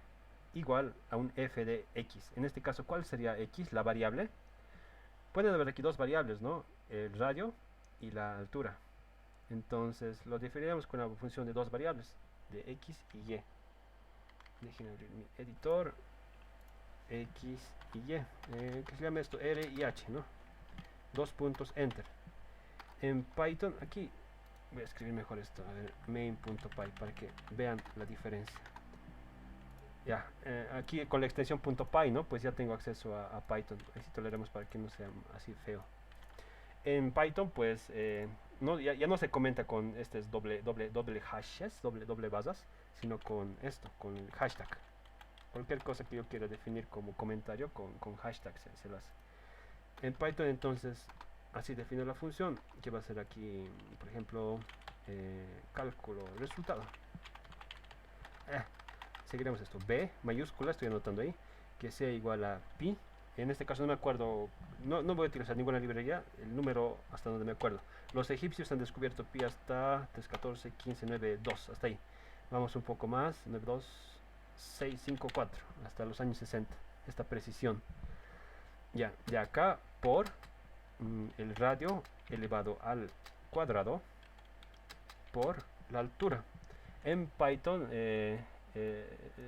igual a un f de x. En este caso, ¿cuál sería x? La variable. Pueden haber aquí dos variables, ¿no?, el radio y la altura. Entonces lo definiremos con una función de dos variables, de x y y. Déjenme abrir mi editor. X y y, que se llama esto R y H, ¿no? Dos puntos, enter. En Python, aquí voy a escribir mejor esto, a ver, main.py, para que vean la diferencia. Ya, aquí con la extensión .py, ¿no?, pues ya tengo acceso a Python. Así toleremos para que no sea así feo. En Python, pues, ya no se comenta con doble hashes, doble basas, sino con esto, con el hashtag. Cualquier cosa que yo quiera definir como comentario, con hashtag se lo hace. En Python, entonces, así defino la función, que va a ser aquí, por ejemplo, cálculo resultado. Seguiremos esto, b mayúscula, estoy anotando ahí, que sea igual a pi. En este caso no me acuerdo, no voy a utilizar ninguna librería, el número hasta donde me acuerdo. Los egipcios han descubierto pi hasta 314, 15, 9, 2, hasta ahí. Vamos un poco más, 9, 2, 6, 5, 4, hasta los años 60, esta precisión. Ya, de acá por el radio elevado al cuadrado por la altura. En Python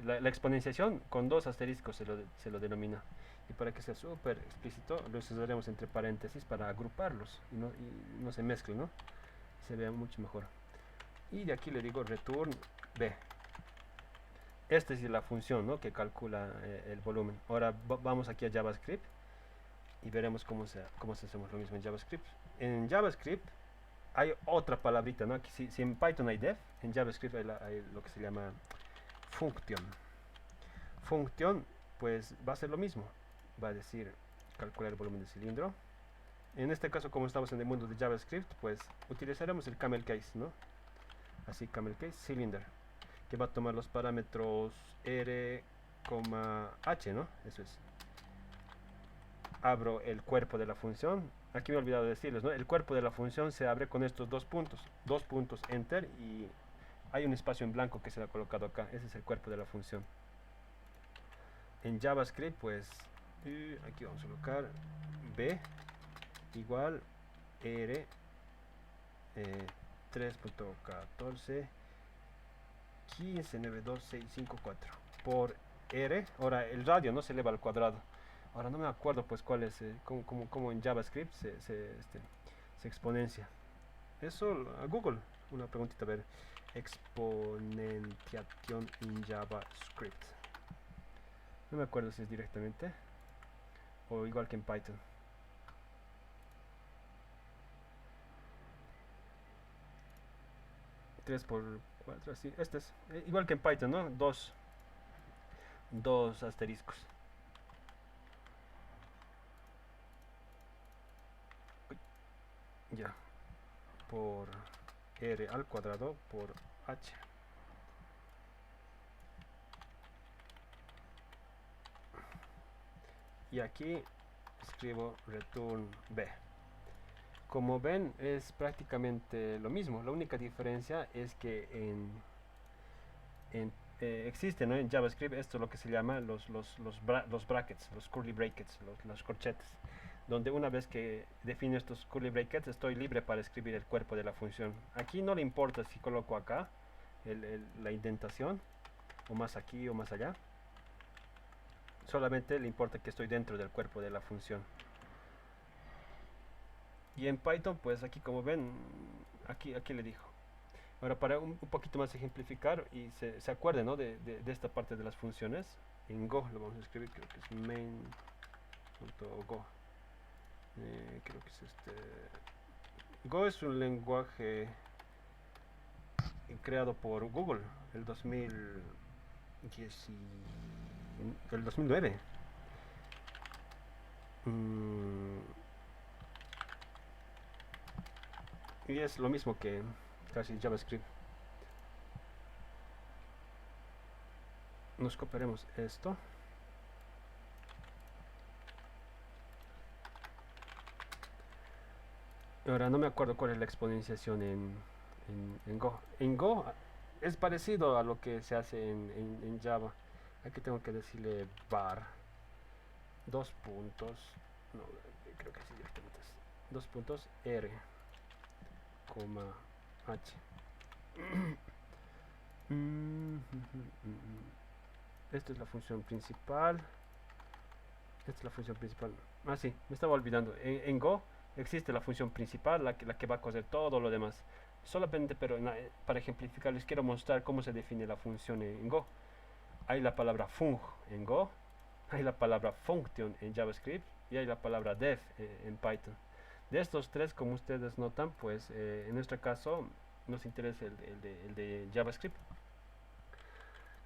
la exponenciación con dos asteriscos se lo denomina. Y para que sea súper explícito, los usaremos entre paréntesis para agruparlos y no se mezclen, ¿no? Se vea mucho mejor. Y de aquí le digo return b. Esta es la función, ¿no?, que calcula el volumen. Ahora vamos aquí a JavaScript y veremos cómo hacemos lo mismo en JavaScript. En JavaScript hay otra palabrita, ¿no? Aquí, si en Python hay def, en JavaScript hay lo que se llama function. Function, pues va a ser lo mismo. Va a decir calcular el volumen del cilindro En este caso, como estamos en el mundo de JavaScript, pues utilizaremos el camel case, ¿no? Así, camel case cylinder, que va a tomar los parámetros r, h, ¿no? Eso es. Abro el cuerpo de la función. Aquí me he olvidado decirles, ¿no? El cuerpo de la función se abre con estos dos puntos enter, y hay un espacio en blanco que se le ha colocado acá. Ese es el cuerpo de la función. En JavaScript, pues aquí vamos a colocar b igual r 3.14 159264 por r. Ahora el radio no se eleva al cuadrado. Ahora no me acuerdo pues cuál es, cómo en JavaScript se exponencia. Eso a Google, una preguntita, a ver, exponentiación en JavaScript. No me acuerdo si es directamente o igual que en Python. 3 por 4, así. Este es igual que en Python, ¿no? Dos asteriscos. Uy, ya. Por r al cuadrado por h. Y aquí escribo return b. Como ven, es prácticamente lo mismo. La única diferencia es que existe, ¿no? En JavaScript esto es lo que se llama los brackets, los curly brackets, las corchetes, donde una vez que defino estos curly brackets estoy libre para escribir el cuerpo de la función. Aquí no le importa si coloco acá la indentación, o más aquí o más allá. Solamente le importa que estoy dentro del cuerpo de la función. Y en Python, pues aquí como ven, aquí le dijo. Ahora, para un poquito más ejemplificar y se acuerden, ¿no? de esta parte de las funciones, en Go lo vamos a escribir, creo que es main.go. Creo que es Go es un lenguaje creado por Google el 2009. Y es lo mismo que casi JavaScript. Nos copiaremos esto. Ahora no me acuerdo cuál es la exponenciación en Go. En Go es parecido a lo que se hace en Java. Aquí tengo que decirle var 2 puntos. No, creo que sí directamente es 2 puntos r, h. Esta es la función principal. Esta es la función principal. Ah, sí, me estaba olvidando. En Go existe la función principal, la que va a coser todo lo demás. Solamente, pero para ejemplificar, les quiero mostrar cómo se define la función en Go. Hay la palabra fung en Go, hay la palabra function en JavaScript y hay la palabra def en Python. De estos tres, como ustedes notan, pues en nuestro caso nos interesa el de JavaScript.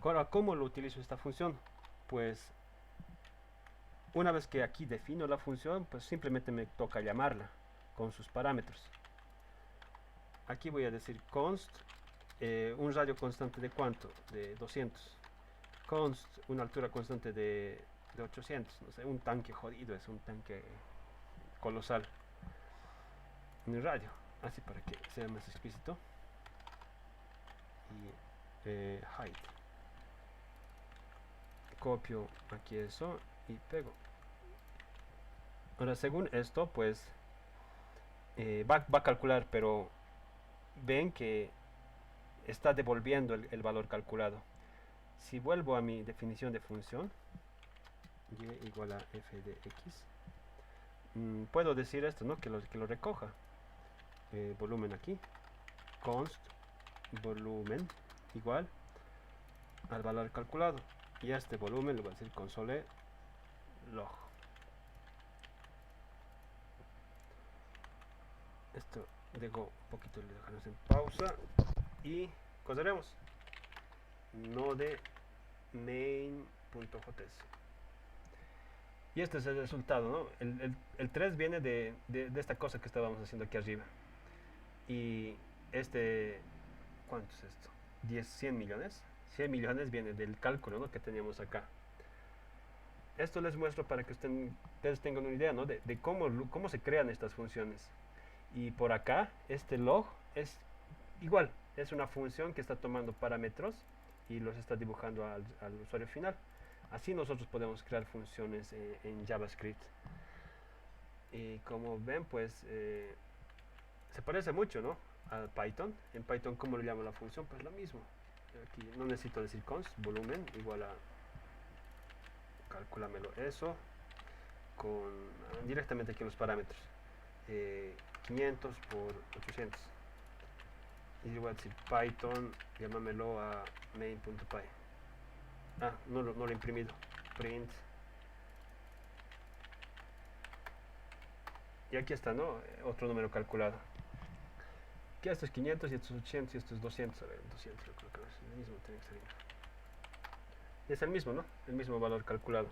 Ahora, ¿cómo lo utilizo esta función? Pues una vez que aquí defino la función, pues simplemente me toca llamarla con sus parámetros. Aquí voy a decir const un radio constante de ¿cuánto? De 200. Const una altura constante de 800. No sé, un tanque jodido, es un tanque colosal en el radio, así para que sea más explícito. Y height, copio aquí eso y pego. Ahora, según esto, pues va a calcular, pero ven que está devolviendo el valor calculado. Si vuelvo a mi definición de función, y igual a f de x, puedo decir esto, ¿no? Que lo recoja. Volumen aquí, const volumen igual al valor calculado, y a este volumen lo voy a decir console log. Esto dejo un poquito, le dejamos en pausa y coseremos node main.js. Y este es el resultado, ¿no? El 3 viene de esta cosa que estábamos haciendo aquí arriba. Y este, ¿cuánto es esto? 10, 100 millones. 100 millones viene del cálculo, ¿no?, que teníamos acá. Esto les muestro para que ustedes tengan una idea, ¿no?, de cómo se crean estas funciones. Y por acá, este log es igual, es una función que está tomando parámetros y los está dibujando al usuario final. Así nosotros podemos crear funciones en JavaScript. Y como ven, pues se parece mucho, ¿no?, a Python. En Python, ¿cómo le llamo la función? Pues lo mismo. Aquí no necesito decir const, volumen igual a, calculamelo eso, con directamente aquí en los parámetros. 500 por 800. Y yo voy a decir Python, llámamelo a main.py. Ah, no lo he imprimido. Print. Y aquí está, ¿no?, otro número calculado. Que esto es 500 y esto es 800 y esto es 200. A ver, 200 yo creo que es el mismo, tiene que ser. Y es el mismo, ¿no? El mismo valor calculado.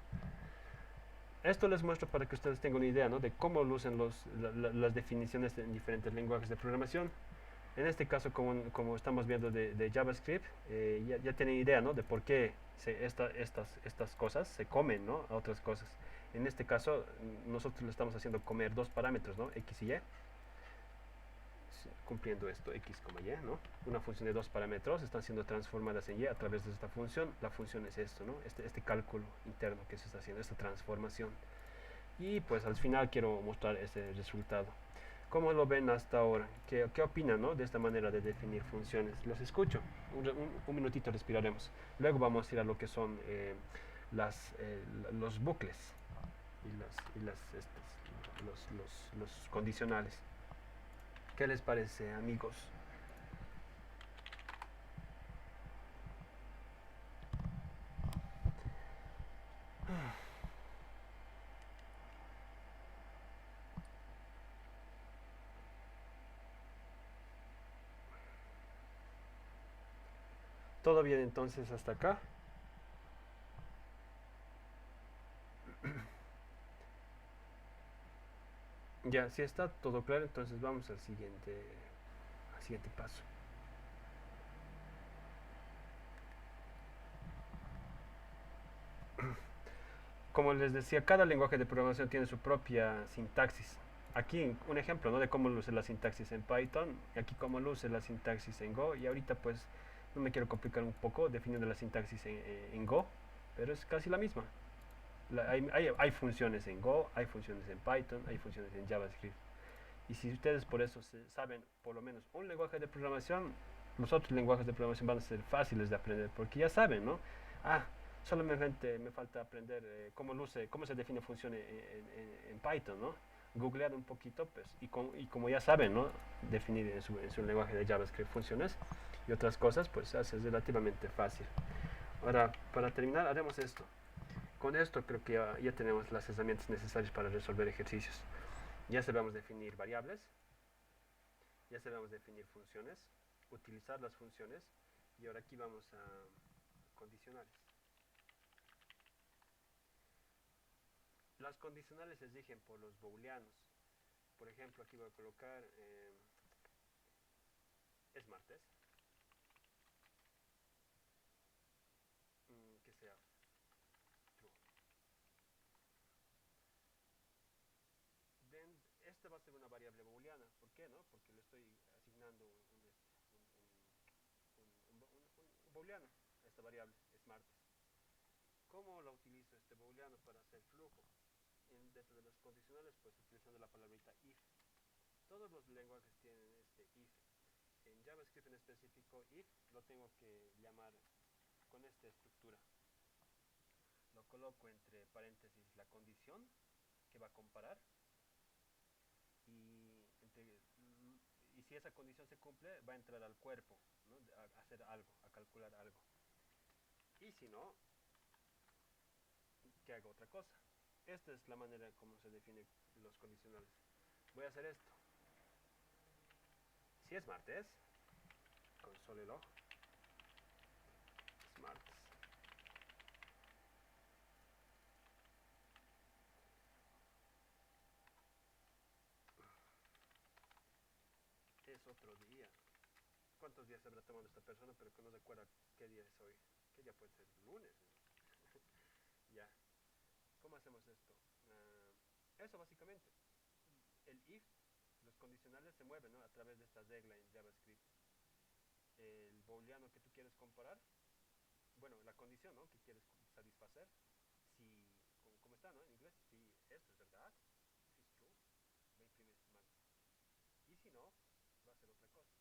Esto les muestro para que ustedes tengan una idea, ¿no?, de cómo lucen las definiciones en diferentes lenguajes de programación. En este caso, como estamos viendo de JavaScript, ya tienen idea, ¿no?, de por qué estas cosas se comen, ¿no?, a otras cosas. En este caso, nosotros le estamos haciendo comer dos parámetros, ¿no?, x y y, cumpliendo esto, x, y, ¿no? Una función de dos parámetros están siendo transformadas en y a través de esta función. La función es esto, ¿no?, este cálculo interno que se está haciendo, esta transformación. Y pues al final quiero mostrar ese resultado. ¿Cómo lo ven hasta ahora? ¿Qué opinan, ¿no?, de esta manera de definir funciones? Los escucho. Un minutito respiraremos. Luego vamos a ir a lo que son los bucles y los condicionales. ¿Qué les parece, amigos? ¿Todo bien entonces hasta acá? Ya, si está todo claro, entonces vamos al siguiente paso. Como les decía, cada lenguaje de programación tiene su propia sintaxis. Aquí un ejemplo, ¿no?, de cómo luce la sintaxis en Python, y aquí cómo luce la sintaxis en Go. Y ahorita pues no me quiero complicar un poco definiendo la sintaxis en Go, pero es casi la misma. Hay funciones en Go, hay funciones en Python, hay funciones en JavaScript. Y si ustedes por eso saben por lo menos un lenguaje de programación, los otros lenguajes de programación van a ser fáciles de aprender, porque ya saben, ¿no? Ah, solamente me falta aprender cómo se define función en Python, ¿no? Googlear un poquito, pues, y como ya saben, ¿no?, definir en su lenguaje de JavaScript funciones y otras cosas, pues se hace relativamente fácil. Ahora, para terminar, haremos esto. Con esto creo que ya tenemos las herramientas necesarias para resolver ejercicios. Ya sabemos definir variables, ya sabemos definir funciones, utilizar las funciones, y ahora aquí vamos a condicionales. Las condicionales se rigen por los booleanos. Por ejemplo, aquí voy a colocar es martes, que sea true. Esta va a ser una variable booleana. ¿Por qué, no? Porque le estoy asignando un booleano a esta variable, es martes. ¿Cómo lo utilizo este booleano para hacer flujo? Dentro de las condicionales, pues utilizando la palabrita if. Todos los lenguajes tienen este if. En JavaScript en específico, if lo tengo que llamar con esta estructura. Lo coloco entre paréntesis la condición que va a comparar, y, y si esa condición se cumple, va a entrar al cuerpo, ¿no?, a hacer algo, a calcular algo. Y si no, que haga otra cosa. Esta es la manera como se define los condicionales. Voy a hacer esto. Si es martes, console log, es martes. es otro día. ¿Cuántos días habrá tomado esta persona? Pero que no recuerda qué día es hoy. ¿Qué día puede ser? Lunes. Ya. ¿Cómo hacemos esto? Eso básicamente. El if, los condicionales se mueven, ¿no? A través de esta regla en JavaScript. El booleano que tú quieres comparar, bueno, la condición, ¿no? Que quieres satisfacer, si, como está, ¿no? En inglés, si esto es verdad, if is true, va a imprimir mal. Y si no, va a ser otra cosa.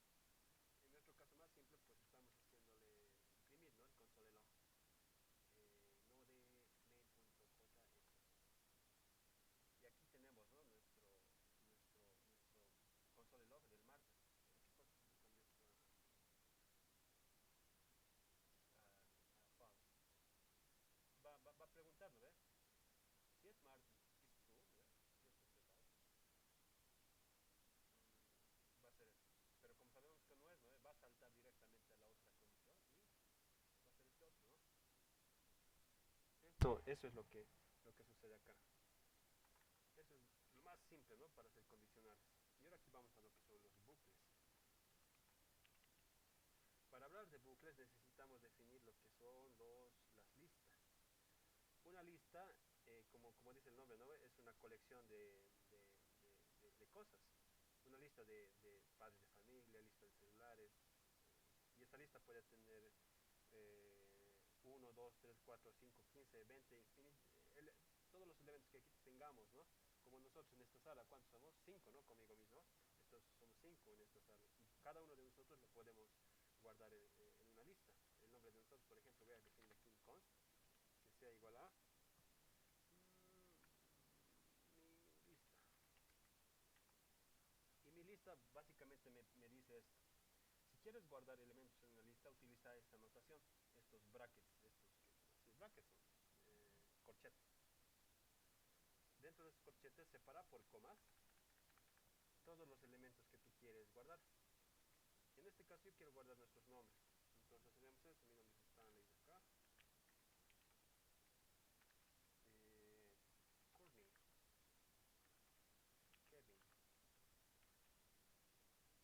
En nuestro caso más simple, pues estamos haciéndole imprimir, ¿no? El console log. Node main.js. Y aquí tenemos, ¿no? Nuestro console log del martes. Pero ¿qué pasa si le cambio esto a false? Va a preguntarlo, ¿ves? Si es martes, is true, ¿ves? Si esto es verdad, va a ser esto. Pero como sabemos que no es, ¿no? Va a saltar directamente a la otra condición y va a ser este otro, ¿no? Eso es lo que sucede acá. Eso es lo más simple, ¿no? Para hacer condicionales. Y ahora aquí vamos a lo que son los bucles. Para hablar de bucles necesitamos definir lo que son las listas. Una lista, como dice el nombre, ¿no? Es una colección de cosas. Una lista de padres de familia, lista de celulares. Y esta lista puede tener 1, 2, 3, 4, 5, 15, 20, todos los elementos que aquí tengamos, ¿no? Como nosotros en esta sala, ¿cuántos somos? 5, ¿no? Conmigo mismo. Estos somos 5 en esta sala. Y cada uno de nosotros lo podemos guardar en una lista. El nombre de nosotros, por ejemplo, voy a definir aquí un const que sea igual a mi lista. Y mi lista básicamente me dice esto. Si quieres guardar elementos en una lista, utiliza esta notación, estos brackets, estos que son así, brackets son corchetes. Dentro de estos corchetes separa por comas todos los elementos que tú quieres guardar. En este caso yo quiero guardar nuestros nombres. Entonces hacemos esto, mi nombre es Stanley acá. Courtney, Kevin,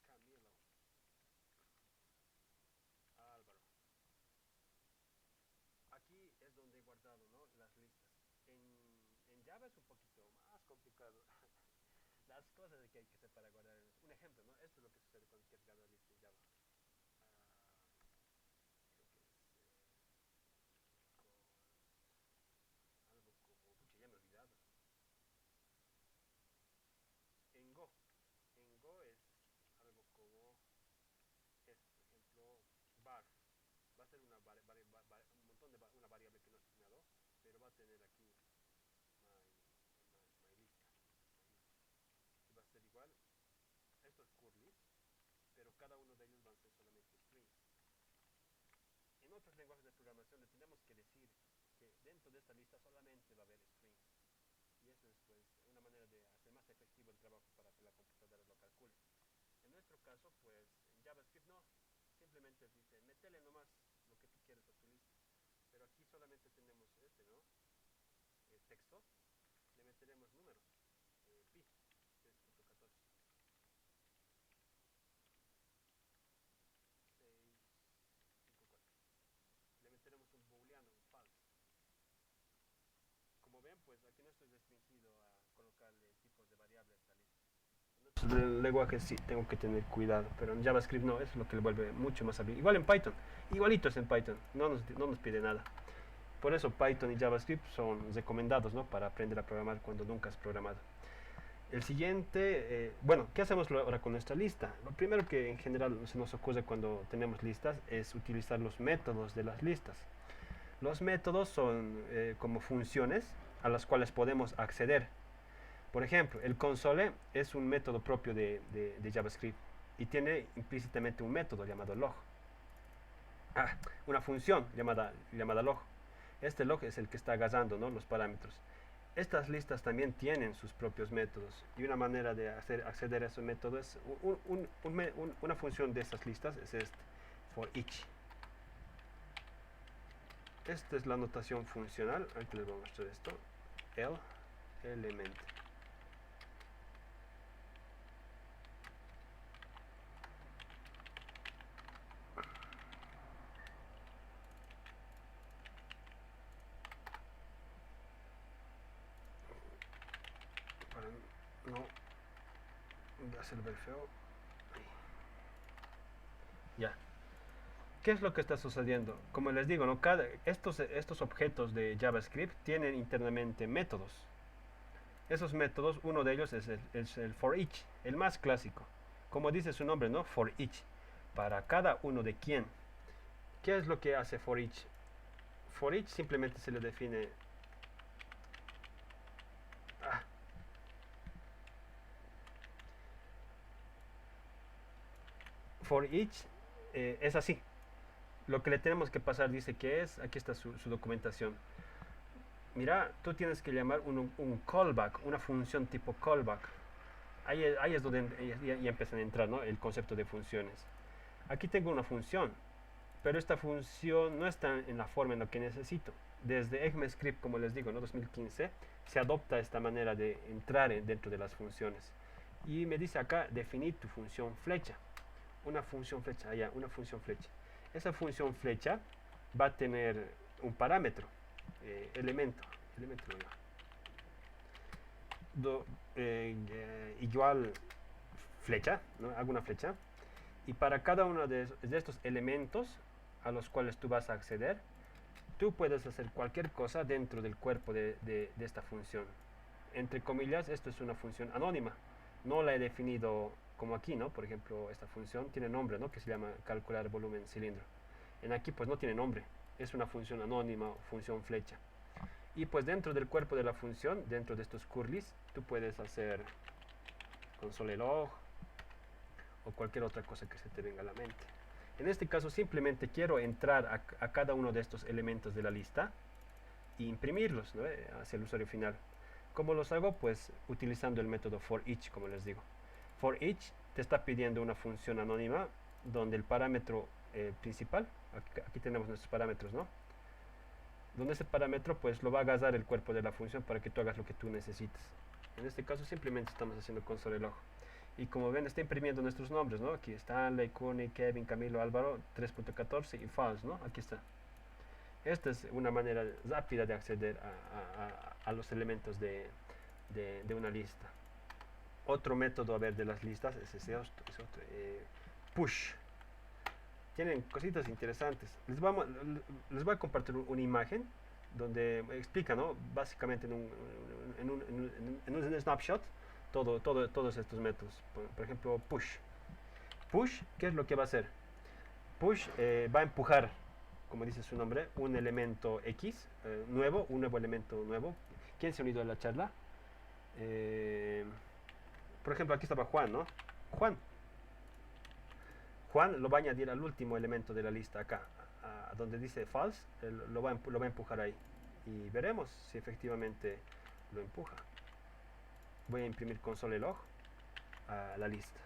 Camilo, Álvaro. Aquí es donde he guardado, ¿no? Las listas. En Java es un poquito más complicado. Las cosas que hay que hacer para guardar. Un ejemplo, ¿no? Esto es lo que sucede cuando quieres guardar lista en Java. Creo que es algo como, pucha, ya me he olvidado. En Go. En Go es algo como esto, por ejemplo, var. Va a ser un montón de una variable que no es asignado, pero va a tener aquí my lista. Y va a ser igual. Esto es curly, pero cada uno de ellos van a ser solamente strings. En otros lenguajes de programación le tenemos que decir que dentro de esta lista solamente va a haber strings. Y eso es pues una manera de hacer más efectivo el trabajo para que la computadora lo calcule. En nuestro caso, pues en JavaScript no, simplemente dice, métele nomás lo que tú quieres a tu lista. Pero aquí solamente tenemos ¿no? Texto, le meteremos números, pi, 3.14, 654. Le meteremos un booleano, un false. Como ven, pues aquí no estoy restringido a colocarle tipos de variables a esta lista. En otros lenguajes sí tengo que tener cuidado, pero en JavaScript no, es lo que le vuelve mucho más hábil. Igual en Python, igualitos en Python, no nos pide nada. Por eso Python y JavaScript son recomendados, ¿no? Para aprender a programar cuando nunca has programado. El siguiente, bueno, ¿qué hacemos ahora con nuestra lista? Lo primero que en general se nos ocurre cuando tenemos listas es utilizar los métodos de las listas. Los métodos son como funciones a las cuales podemos acceder. Por ejemplo, el console es un método propio de JavaScript y tiene implícitamente un método llamado log. Una función llamada log. Este log es el que está agarrando, ¿no? Los parámetros. Estas listas también tienen sus propios métodos y una manera de acceder a esos métodos es una función de estas listas es este, for each. Esta es la notación funcional. Aquí les voy a mostrar esto. El element. hacer ver feo. Ya. ¿Qué es lo que está sucediendo? Como les digo, ¿no? Estos objetos de JavaScript tienen internamente métodos. Esos métodos, uno de ellos es el for each, el más clásico. Como dice su nombre, ¿no? For each. Para cada uno de quién. ¿Qué es lo que hace for each? For each simplemente se le define... Ah. For each es así. Lo que le tenemos que pasar dice que es, aquí está su documentación. Mira, tú tienes que llamar un callback, una función tipo callback. Ahí es donde ya empiezan a entrar, ¿no? El concepto de funciones. Aquí tengo una función, pero esta función no está en la forma en la que necesito. Desde ECMAScript, como les digo, ¿no? 2015, se adopta esta manera de entrar dentro de las funciones. Y me dice acá, definir tu función flecha. Una función flecha, allá, una función flecha. Esa función flecha va a tener un parámetro, elemento igual flecha, ¿no? Hago una flecha, y para cada uno de estos elementos a los cuales tú vas a acceder, tú puedes hacer cualquier cosa dentro del cuerpo de esta función. Entre comillas, esto es una función anónima, no la he definido como aquí, ¿no? Por ejemplo, esta función tiene nombre, ¿no? Que se llama calcular volumen cilindro. En aquí pues no tiene nombre, es una función anónima, función flecha. Y pues dentro del cuerpo de la función, dentro de estos curlys, tú puedes hacer console log o cualquier otra cosa que se te venga a la mente. En este caso simplemente quiero entrar a cada uno de estos elementos de la lista e imprimirlos, ¿no? Hacia el usuario final. ¿Cómo los hago? Pues utilizando el método for each, como les digo. For each te está pidiendo una función anónima donde el parámetro principal, aquí tenemos nuestros parámetros, ¿no? Donde ese parámetro pues lo va a agarrar el cuerpo de la función para que tú hagas lo que tú necesites. En este caso simplemente estamos haciendo console log. Y como ven está imprimiendo nuestros nombres, ¿no? Aquí Stanley, Cooney, Kevin, Camilo, Álvaro, 3.14 y false, ¿no? Aquí está. Esta es una manera rápida de acceder a los elementos de una lista. Otro método, a ver, de las listas es otro, push. Tienen cositas interesantes. Les voy a compartir una imagen donde explica, ¿no? Básicamente en un snapshot todos estos métodos. Por ejemplo, push. Push, ¿qué es lo que va a hacer? Push va a empujar, como dice su nombre, un elemento X nuevo, un nuevo elemento nuevo. ¿Quién se ha unido a la charla? Por ejemplo, aquí estaba Juan, ¿no? Juan lo va a añadir al último elemento de la lista acá, donde dice false, lo va a empujar ahí. Y veremos si efectivamente lo empuja. Voy a imprimir console log a la lista.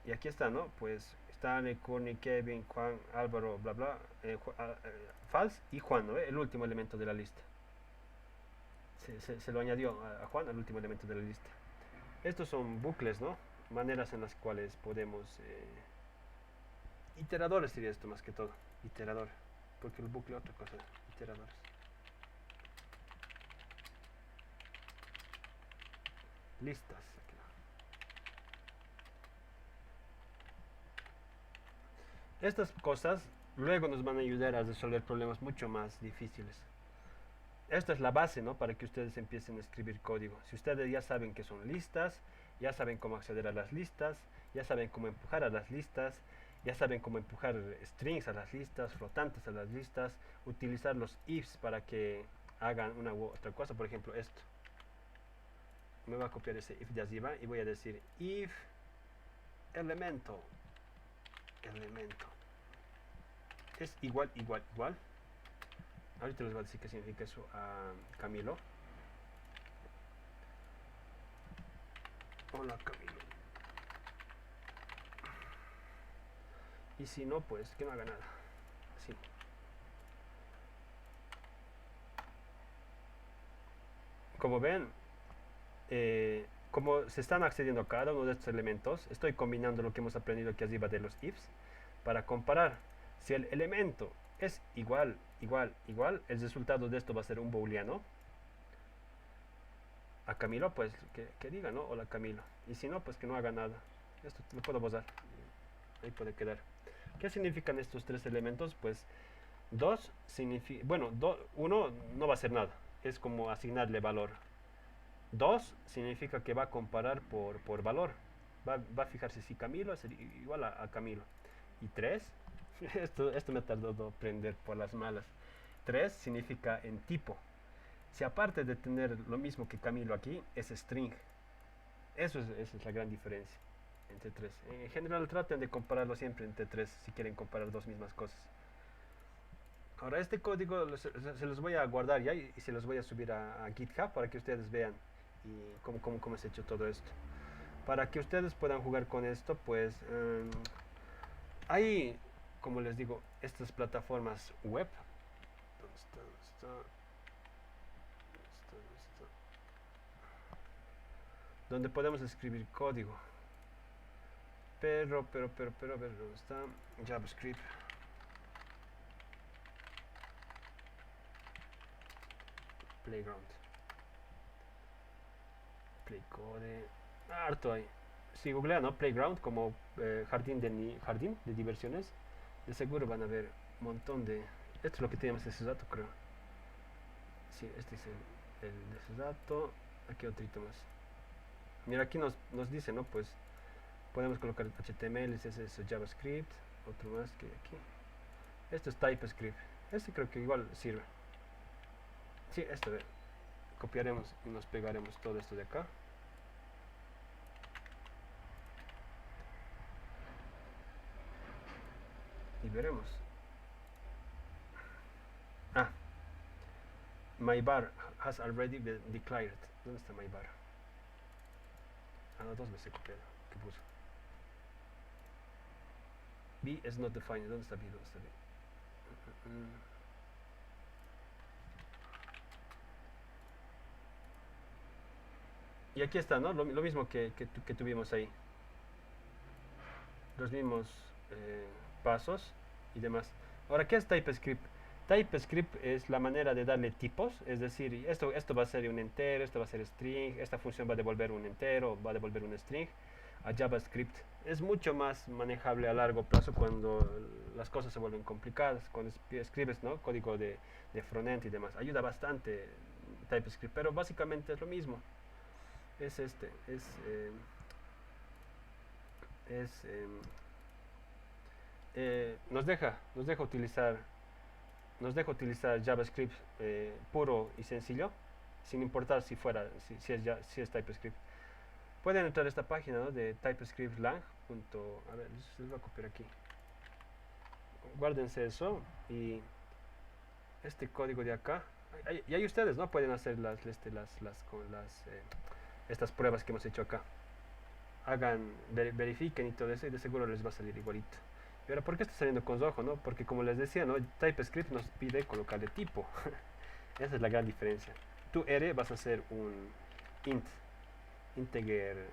Y aquí está, ¿no? Pues Stanley, Courtney, Kevin, Juan, Álvaro, bla, bla, false y Juan, ¿no? El último elemento de la lista. Se lo añadió a Juan al último elemento de la lista. Estos son bucles, ¿no? Maneras en las cuales podemos iteradores sería esto más que todo, iterador, porque el bucle otra cosa, iteradores. Listas. Estas cosas luego nos van a ayudar a resolver problemas mucho más difíciles. Esta es la base, ¿no? Para que ustedes empiecen a escribir código. Si ustedes ya saben que son listas, ya saben cómo acceder a las listas, ya saben cómo empujar a las listas, ya saben cómo empujar strings a las listas, flotantes a las listas, utilizar los ifs para que hagan una u otra cosa, por ejemplo esto. Me voy a copiar ese if de arriba y voy a decir if elemento es igual. Ahorita les voy a decir qué significa eso a Camilo. Hola Camilo. Y si no, pues que no haga nada. Así. Como ven, como se están accediendo a cada uno de estos elementos, estoy combinando lo que hemos aprendido aquí arriba de los ifs para comparar. Si el elemento es igual, el resultado de esto va a ser un booleano. a Camilo, pues que diga, ¿no? Hola Camilo. Y si no, pues que no haga nada. Esto lo puedo borrar. Ahí puede quedar. ¿Qué significan estos tres elementos? Pues dos significa, bueno, uno no va a hacer nada. Es como asignarle valor. Dos significa que va a comparar por valor. Va a fijarse si Camilo es igual a Camilo. Y tres, esto me ha tardado aprender por las malas. Tres significa en tipo. Si aparte de tener lo mismo que Camilo aquí, es string. Esa es la gran diferencia entre tres. En general traten de compararlo siempre entre tres si quieren comparar dos mismas cosas. Ahora este código se los voy a guardar ya y se los voy a subir a GitHub para que ustedes vean y cómo es hecho todo esto. Para que ustedes puedan jugar con esto, pues hay, como les digo, estas plataformas web. ¿Dónde está? ¿Dónde está? Donde podemos escribir código. Pero, a ver, ¿dónde está? JavaScript. Playground. Playcode. Harto ahí. Si googlean, ¿no? Playground como jardín de diversiones, de seguro van a ver un montón de. Esto es lo que tenemos de ese dato, creo. Sí, este es el de ese dato. Aquí otro más. Mira, aquí nos dice, ¿no? Pues podemos colocar HTML, CSS, JavaScript, otro más que aquí. Esto es TypeScript. Este creo que igual sirve. Sí, esto de. Copiaremos y nos pegaremos todo esto de acá. Y veremos. Ah, my bar has already been declared. ¿Dónde está my bar? Ah, no, dos veces copiado. ¿Qué puso? B is not defined. ¿Dónde está B? ¿Dónde está B? Y aquí está, ¿no? Lo mismo que tuvimos ahí. Los mismos pasos y demás. Ahora, ¿qué es TypeScript? TypeScript es la manera de darle tipos, es decir, esto va a ser un entero, esto va a ser string, esta función va a devolver un entero, va a devolver un string. A JavaScript es mucho más manejable a largo plazo cuando las cosas se vuelven complicadas, cuando escribes, ¿no? Código de frontend y demás. Ayuda bastante TypeScript, pero básicamente es lo mismo. Es este, nos deja utilizar JavaScript puro y sencillo, sin importar si es TypeScript. Pueden entrar a esta página, ¿no? De TypeScriptLang. A ver, les voy a copiar aquí. Guárdense eso y este código de acá. Y ahí ustedes, ¿no? Pueden hacer estas pruebas que hemos hecho acá. Verifiquen y todo eso y de seguro les va a salir igualito. Y ahora, ¿por qué está saliendo con rojo, no? Porque como les decía, ¿no? TypeScript nos pide colocarle tipo. Esa es la gran diferencia. Tu R vas a hacer un integer,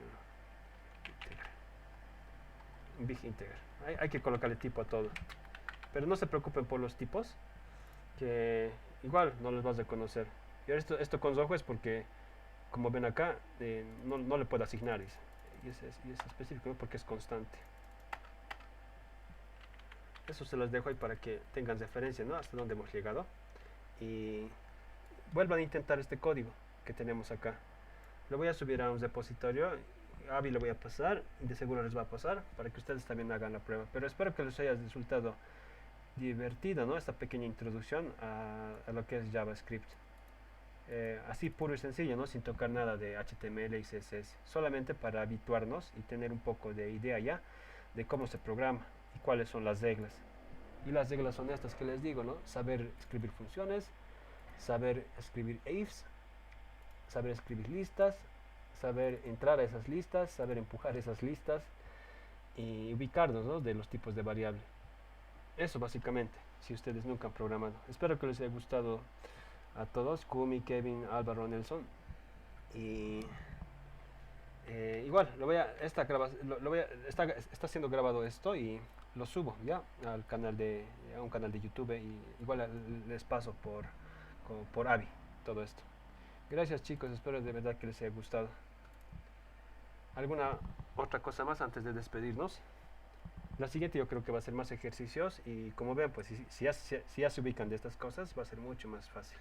un big integer. Hay que colocarle tipo a todo. Pero no se preocupen por los tipos, que igual no los vas a conocer. Y ahora esto con rojo es porque, como ven acá, no le puedo asignar. Y es específico, ¿no? Porque es constante. Eso se los dejo ahí para que tengan referencia, ¿no? Hasta dónde hemos llegado. Y vuelvan a intentar este código que tenemos acá. Lo voy a subir a un repositorio. A Abby lo voy a pasar y de seguro les va a pasar para que ustedes también hagan la prueba. Pero espero que les haya resultado divertido, ¿no? Esta pequeña introducción a lo que es JavaScript. Así puro y sencillo, ¿no? Sin tocar nada de HTML y CSS. Solamente para habituarnos y tener un poco de idea ya de cómo se programa y cuáles son las reglas. Y las reglas son estas que les digo, ¿no? Saber escribir funciones, saber escribir ifs, saber escribir listas, saber entrar a esas listas, saber empujar esas listas y ubicarnos, ¿no? De los tipos de variable. Eso básicamente, si ustedes nunca han programado. Espero que les haya gustado a todos, Kumi, Kevin, Álvaro, Nelson. Y igual, está siendo grabado esto y lo subo ya a un canal de YouTube y igual les paso por Abby todo esto. Gracias chicos, espero de verdad que les haya gustado. ¿Alguna otra cosa más antes de despedirnos? La siguiente yo creo que va a ser más ejercicios y como ven, pues si ya se ubican de estas cosas va a ser mucho más fácil.